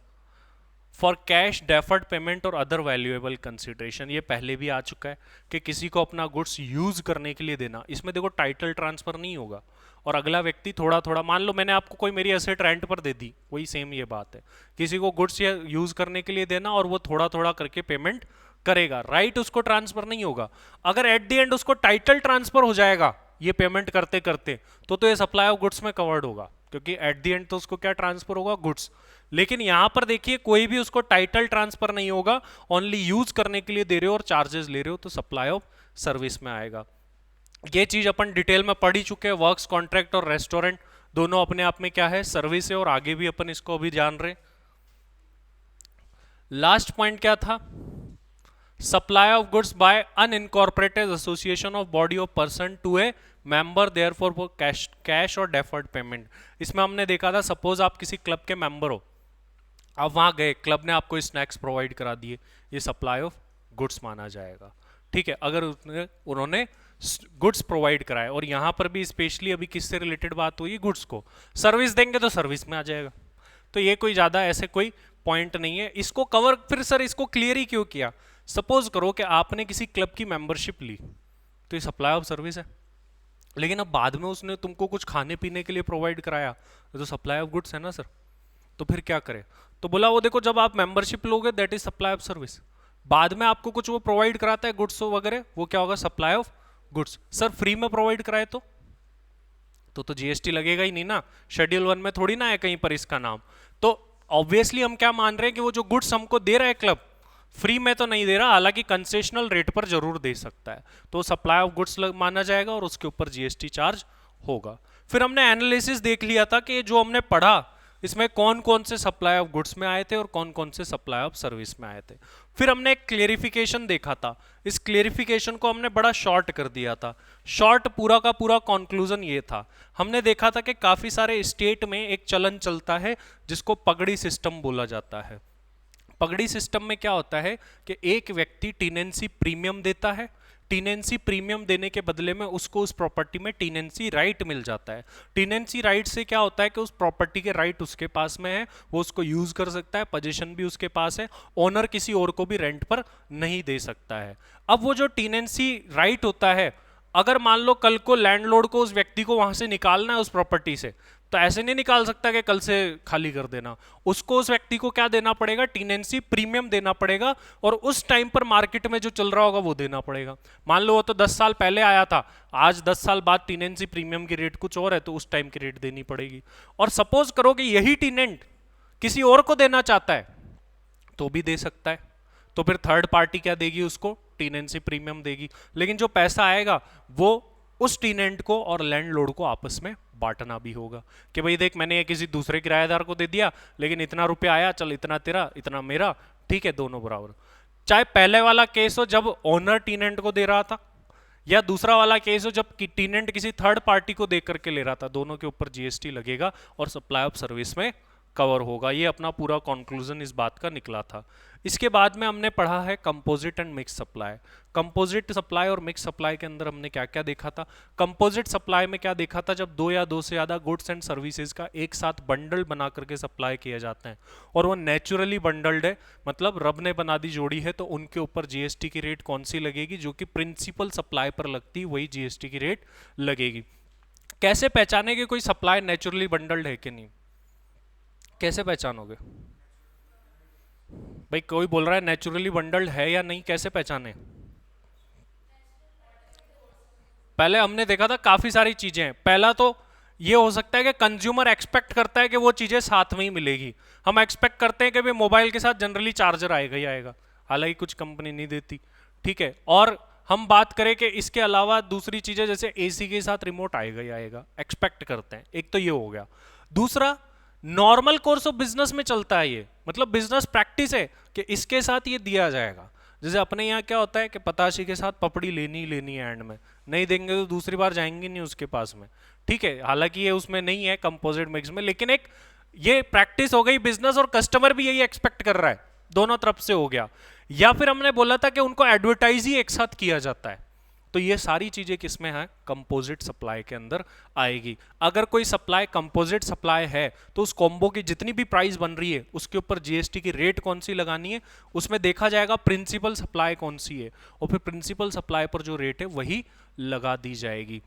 Speaker 1: for cash, deferred payment और अदर वैल्यूएबल कंसिडरेशन। ये पहले भी आ चुका है कि किसी को अपना गुड्स यूज करने के लिए देना, इसमें देखो टाइटल ट्रांसफर नहीं होगा और अगला व्यक्ति थोड़ा थोड़ा, मान लो मैंने आपको कोई मेरी एसेट रेंट पर दे दी, वही सेम ये बात है, किसी को गुड्स यूज करने के लिए देना और वो थोड़ा थोड़ा करके पेमेंट करेगा, राइट उसको ट्रांसफर नहीं होगा। अगर एट द एंड उसको टाइटल ट्रांसफर हो जाएगा ये पेमेंट करते करते, तो ये सप्लाई ऑफ गुड्स में कवर्ड होगा, क्योंकि एट द एंड तो उसको क्या ट्रांसफर होगा? गुड्स। लेकिन यहां पर देखिए कोई भी उसको टाइटल ट्रांसफर नहीं होगा, ओनली यूज करने के लिए दे रहे हो और चार्जेस ले रहे हो, तो सप्लाई ऑफ सर्विस में आएगा। ये चीज अपन डिटेल में पढ़ ही चुके हैं, वर्क्स कॉन्ट्रैक्ट और रेस्टोरेंट दोनों अपने आप में क्या है? सर्विस है, और आगे भी अपन इसको अभी जान रहे। लास्ट पॉइंट क्या था? Supply of goods by unincorporated association of body of person to a member therefor for cash और डेफर्ड पेमेंट। इसमें हमने देखा था, सपोज आप किसी क्लब के मेंबर हो, आप वहां गए, क्लब ने आपको स्नैक्स प्रोवाइड करा दिए, ये सप्लाई ऑफ गुड्स माना जाएगा, ठीक है, अगर उन्होंने गुड्स प्रोवाइड कराए। और यहां पर भी स्पेशली अभी किससे रिलेटेड बात हुई? गुड्स को। सर्विस देंगे तो सर्विस में आ जाएगा, तो ये कोई ज्यादा ऐसे कोई पॉइंट नहीं है इसको कवर। फिर सर इसको क्लियर ही क्यों किया? सपोज करो कि आपने किसी क्लब की मेंबरशिप ली, तो ये सप्लाई ऑफ सर्विस है, लेकिन अब बाद में उसने तुमको कुछ खाने पीने के लिए प्रोवाइड कराया, तो सप्लाई ऑफ गुड्स है ना सर। तो फिर क्या करें? तो बोला वो देखो, जब आप मेंबरशिप लोगे that is supply of service, बाद में आपको कुछ वो प्रोवाइड कराता है गुड्स वगैरह, वो क्या होगा? Supply of goods. Sir free में प्रोवाइड कराए तो जीएसटी लगेगा ही नहीं ना, शेड्यूल 1 में थोड़ी ना है कहीं पर इसका नाम। तो ऑब्वियसली हम क्या मान रहे हैं कि वो जो गुड्स हमको दे रहा है क्लब, फ्री में तो नहीं दे रहा, हालांकि कंसेशनल रेट पर जरूर दे सकता है, तो सप्लाई ऑफ गुड्स माना जाएगा और उसके ऊपर जीएसटी चार्ज होगा। फिर हमने एनालिसिस देख लिया था कि जो हमने पढ़ा इसमें कौन कौन से सप्लाई ऑफ गुड्स में आए थे और कौन कौन से सप्लाई ऑफ सर्विस में आए थे। फिर हमने एक क्लेरिफिकेशन देखा था, इस क्लेरिफिकेशन को हमने बड़ा शॉर्ट कर दिया था। शॉर्ट पूरा का पूरा कंक्लूजन ये था, हमने देखा था कि काफी सारे स्टेट में एक चलन चलता है जिसको पगड़ी सिस्टम बोला जाता है। पगड़ी सिस्टम में क्या होता है कि एक व्यक्ति टीनेंसी प्रीमियम देता है, टीनेंसी प्रीमियम देने के बदले में उसको उस प्रॉपर्टी में टीनेंसी राइट मिल जाता है। टीनेंसी राइट से क्या होता है कि उस प्रॉपर्टी के राइट उसके पास में है, वो उसको यूज कर सकता है, पोजीशन भी उसके पास है, ओनर किसी और को भी रेंट पर नहीं दे सकता है। अब वो जो टीनेंसी राइट होता है, अगर मान लो कल को लैंडलॉर्ड को उस व्यक्ति को वहां से निकालना है उस प्रॉपर्टी से, तो ऐसे नहीं निकाल सकता कि कल से खाली कर देना, उसको उस व्यक्ति को क्या देना पड़ेगा? टीनेंसी प्रीमियम देना पड़ेगा, और उस टाइम पर मार्केट में जो चल रहा होगा वो देना पड़ेगा। मान लो वो तो 10 साल पहले आया था, आज 10 साल बाद टीनेंसी प्रीमियम की रेट कुछ और है, तो उस टाइम की रेट देनी पड़ेगी। और सपोज करो कि यही टीनेंट किसी और को देना चाहता है तो भी दे सकता है, तो फिर थर्ड पार्टी क्या देगी? उसको टीनेंसी प्रीमियम देगी, लेकिन जो पैसा आएगा वो उस टीनेंट को और लैंडलॉर्ड को आपस में बांटना भी होगा कि भाई देख, मैंने ये किसी दूसरे किराएदार को दे दिया, लेकिन इतना रुपया आया, चल इतना तेरा इतना मेरा, ठीक है, दोनों बराबर। चाहे पहले वाला केस हो जब ओनर टीनेंट को दे रहा था, या दूसरा वाला केस हो जब टीनेंट किसी थर्ड पार्टी को दे करके ले रहा था, दोनों के ऊपर जीएसटी लगेगा और सप्लाई ऑफ सर्विस में कवर होगा। ये अपना पूरा कंक्लूजन इस बात का निकला था। इसके बाद में हमने पढ़ा है composite and mix supply. Composite supply और मिक्स सप्लाई के अंदर हमने क्या क्या देखा था? कंपोजिट सप्लाई में क्या देखा था? जब दो या दो से ज्यादा गुड्स एंड सर्विसेज का एक साथ बंडल बना करके सप्लाई किया जाता है और वो नेचुरली बंडल्ड है, मतलब रब ने बना दी जोड़ी है, तो उनके ऊपर जीएसटी की रेट कौन सी लगेगी? जो कि प्रिंसिपल सप्लाई पर लगती वही जीएसटी की रेट लगेगी। कैसे पहचाने कि कोई सप्लाई नेचुरली बंडल्ड है कि नहीं? कैसे पहचानोगे भाई? कोई बोल रहा है नेचुरली बंडल्ड है या नहीं, कैसे पहचाने? पहले हमने देखा था काफी सारी चीजें। पहला तो ये हो सकता है कि कंज्यूमर एक्सपेक्ट करता है कि वो चीजें साथ में ही मिलेगी। हम एक्सपेक्ट करते हैं कि भाई मोबाइल के साथ जनरली चार्जर आएगा ही आएगा, हालांकि कुछ कंपनी नहीं देती, ठीक है। और हम बात करें कि इसके अलावा दूसरी चीजें जैसे एसी के साथ रिमोट आएगा ही आएगा, एक्सपेक्ट करते हैं, एक तो ये हो गया। दूसरा, नॉर्मल कोर्स ऑफ बिजनेस में चलता है ये, मतलब बिजनेस प्रैक्टिस है कि इसके साथ ये दिया जाएगा। जैसे अपने यहाँ क्या होता है कि पताशी के साथ पपड़ी लेनी ही लेनी है, एंड में नहीं देंगे तो दूसरी बार जाएंगे नहीं उसके पास में, ठीक है। हालांकि ये उसमें नहीं है कंपोजिट मिक्स में, लेकिन एक ये प्रैक्टिस हो गई बिजनेस, और कस्टमर भी यही एक्सपेक्ट कर रहा है, दोनों तरफ से हो गया। या फिर हमने बोला था कि उनको एडवर्टाइज ही एक साथ किया जाता है, तो ये सारी चीजें किसमें है, कंपोजिट सप्लाई के अंदर आएगी। अगर कोई सप्लाई कंपोजिट सप्लाई है तो उस कॉम्बो की जितनी भी प्राइस बन रही है उसके ऊपर जीएसटी की रेट कौन सी लगानी है, उसमें देखा जाएगा प्रिंसिपल सप्लाई कौन सी है, और फिर प्रिंसिपल सप्लाई पर जो रेट है वही लगा दी जाएगी।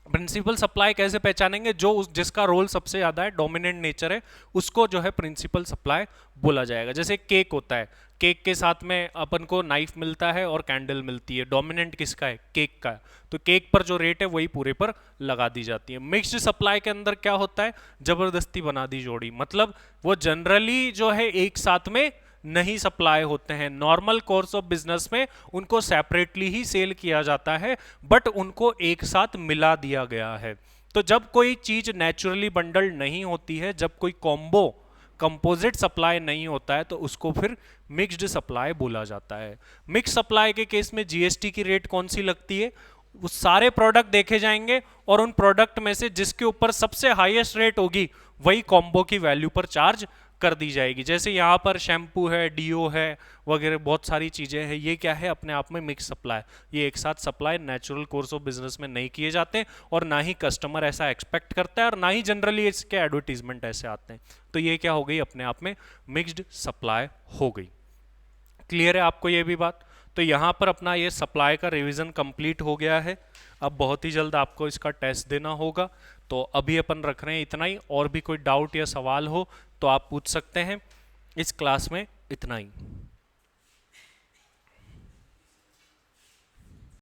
Speaker 1: प्रिंसिपल सप्लाई कैसे पहचानेंगे, जो जिसका रोल सबसे ज्यादा है, डोमिनेंट नेचर है, उसको जो है प्रिंसिपल सप्लाई बोला जाएगा। जैसे केक होता है, केक के साथ में अपन को नाइफ मिलता है और कैंडल मिलती है, डोमिनेंट किसका है, केक का है, तो केक पर जो रेट है वही पूरे पर लगा दी जाती है। मिक्स्ड सप्लाई के अंदर क्या होता है, जबरदस्ती बना दी जोड़ी, मतलब वो जनरली जो है एक साथ में नहीं सप्लाई होते हैं, नॉर्मल कोर्स ऑफ बिजनेस में उनको सेपरेटली ही सेल किया जाता है, बट उनको एक साथ मिला दिया गया है। तो जब कोई चीज नेचुरली बंडल्ड नहीं होती है, जब कोई कॉम्बो कंपोजिट सप्लाई नहीं होता है, तो उसको फिर मिक्स्ड सप्लाई बोला जाता है। मिक्स सप्लाई के केस में जीएसटी की रेट कौन सी लगती है, वो सारे प्रोडक्ट देखे जाएंगे और उन प्रोडक्ट में से जिसके ऊपर सबसे हाईएस्ट रेट होगी वही कॉम्बो की वैल्यू पर चार्ज कर दी जाएगी। जैसे यहाँ पर शैम्पू है, डीओ है वगैरह, बहुत सारी चीजें हैं, ये क्या है, अपने आप में मिक्स सप्लाई, ये एक साथ supply natural course of business में नहीं किए जाते, और ना ही कस्टमर ऐसा एक्सपेक्ट करता है, और ना ही जनरली इसके एडवर्टीजमेंट ऐसे आते हैं। तो ये क्या हो गई, अपने आप में मिक्स्ड सप्लाई हो गई। क्लियर है आपको ये भी बात। तो यहाँ पर अपना ये सप्लाई का रिवीजन कंप्लीट हो गया है। अब बहुत ही जल्द आपको इसका टेस्ट देना होगा, तो अभी अपन रख रहे हैं इतना ही। और भी कोई डाउट या सवाल हो तो आप पूछ सकते हैं। इस क्लास में इतना ही।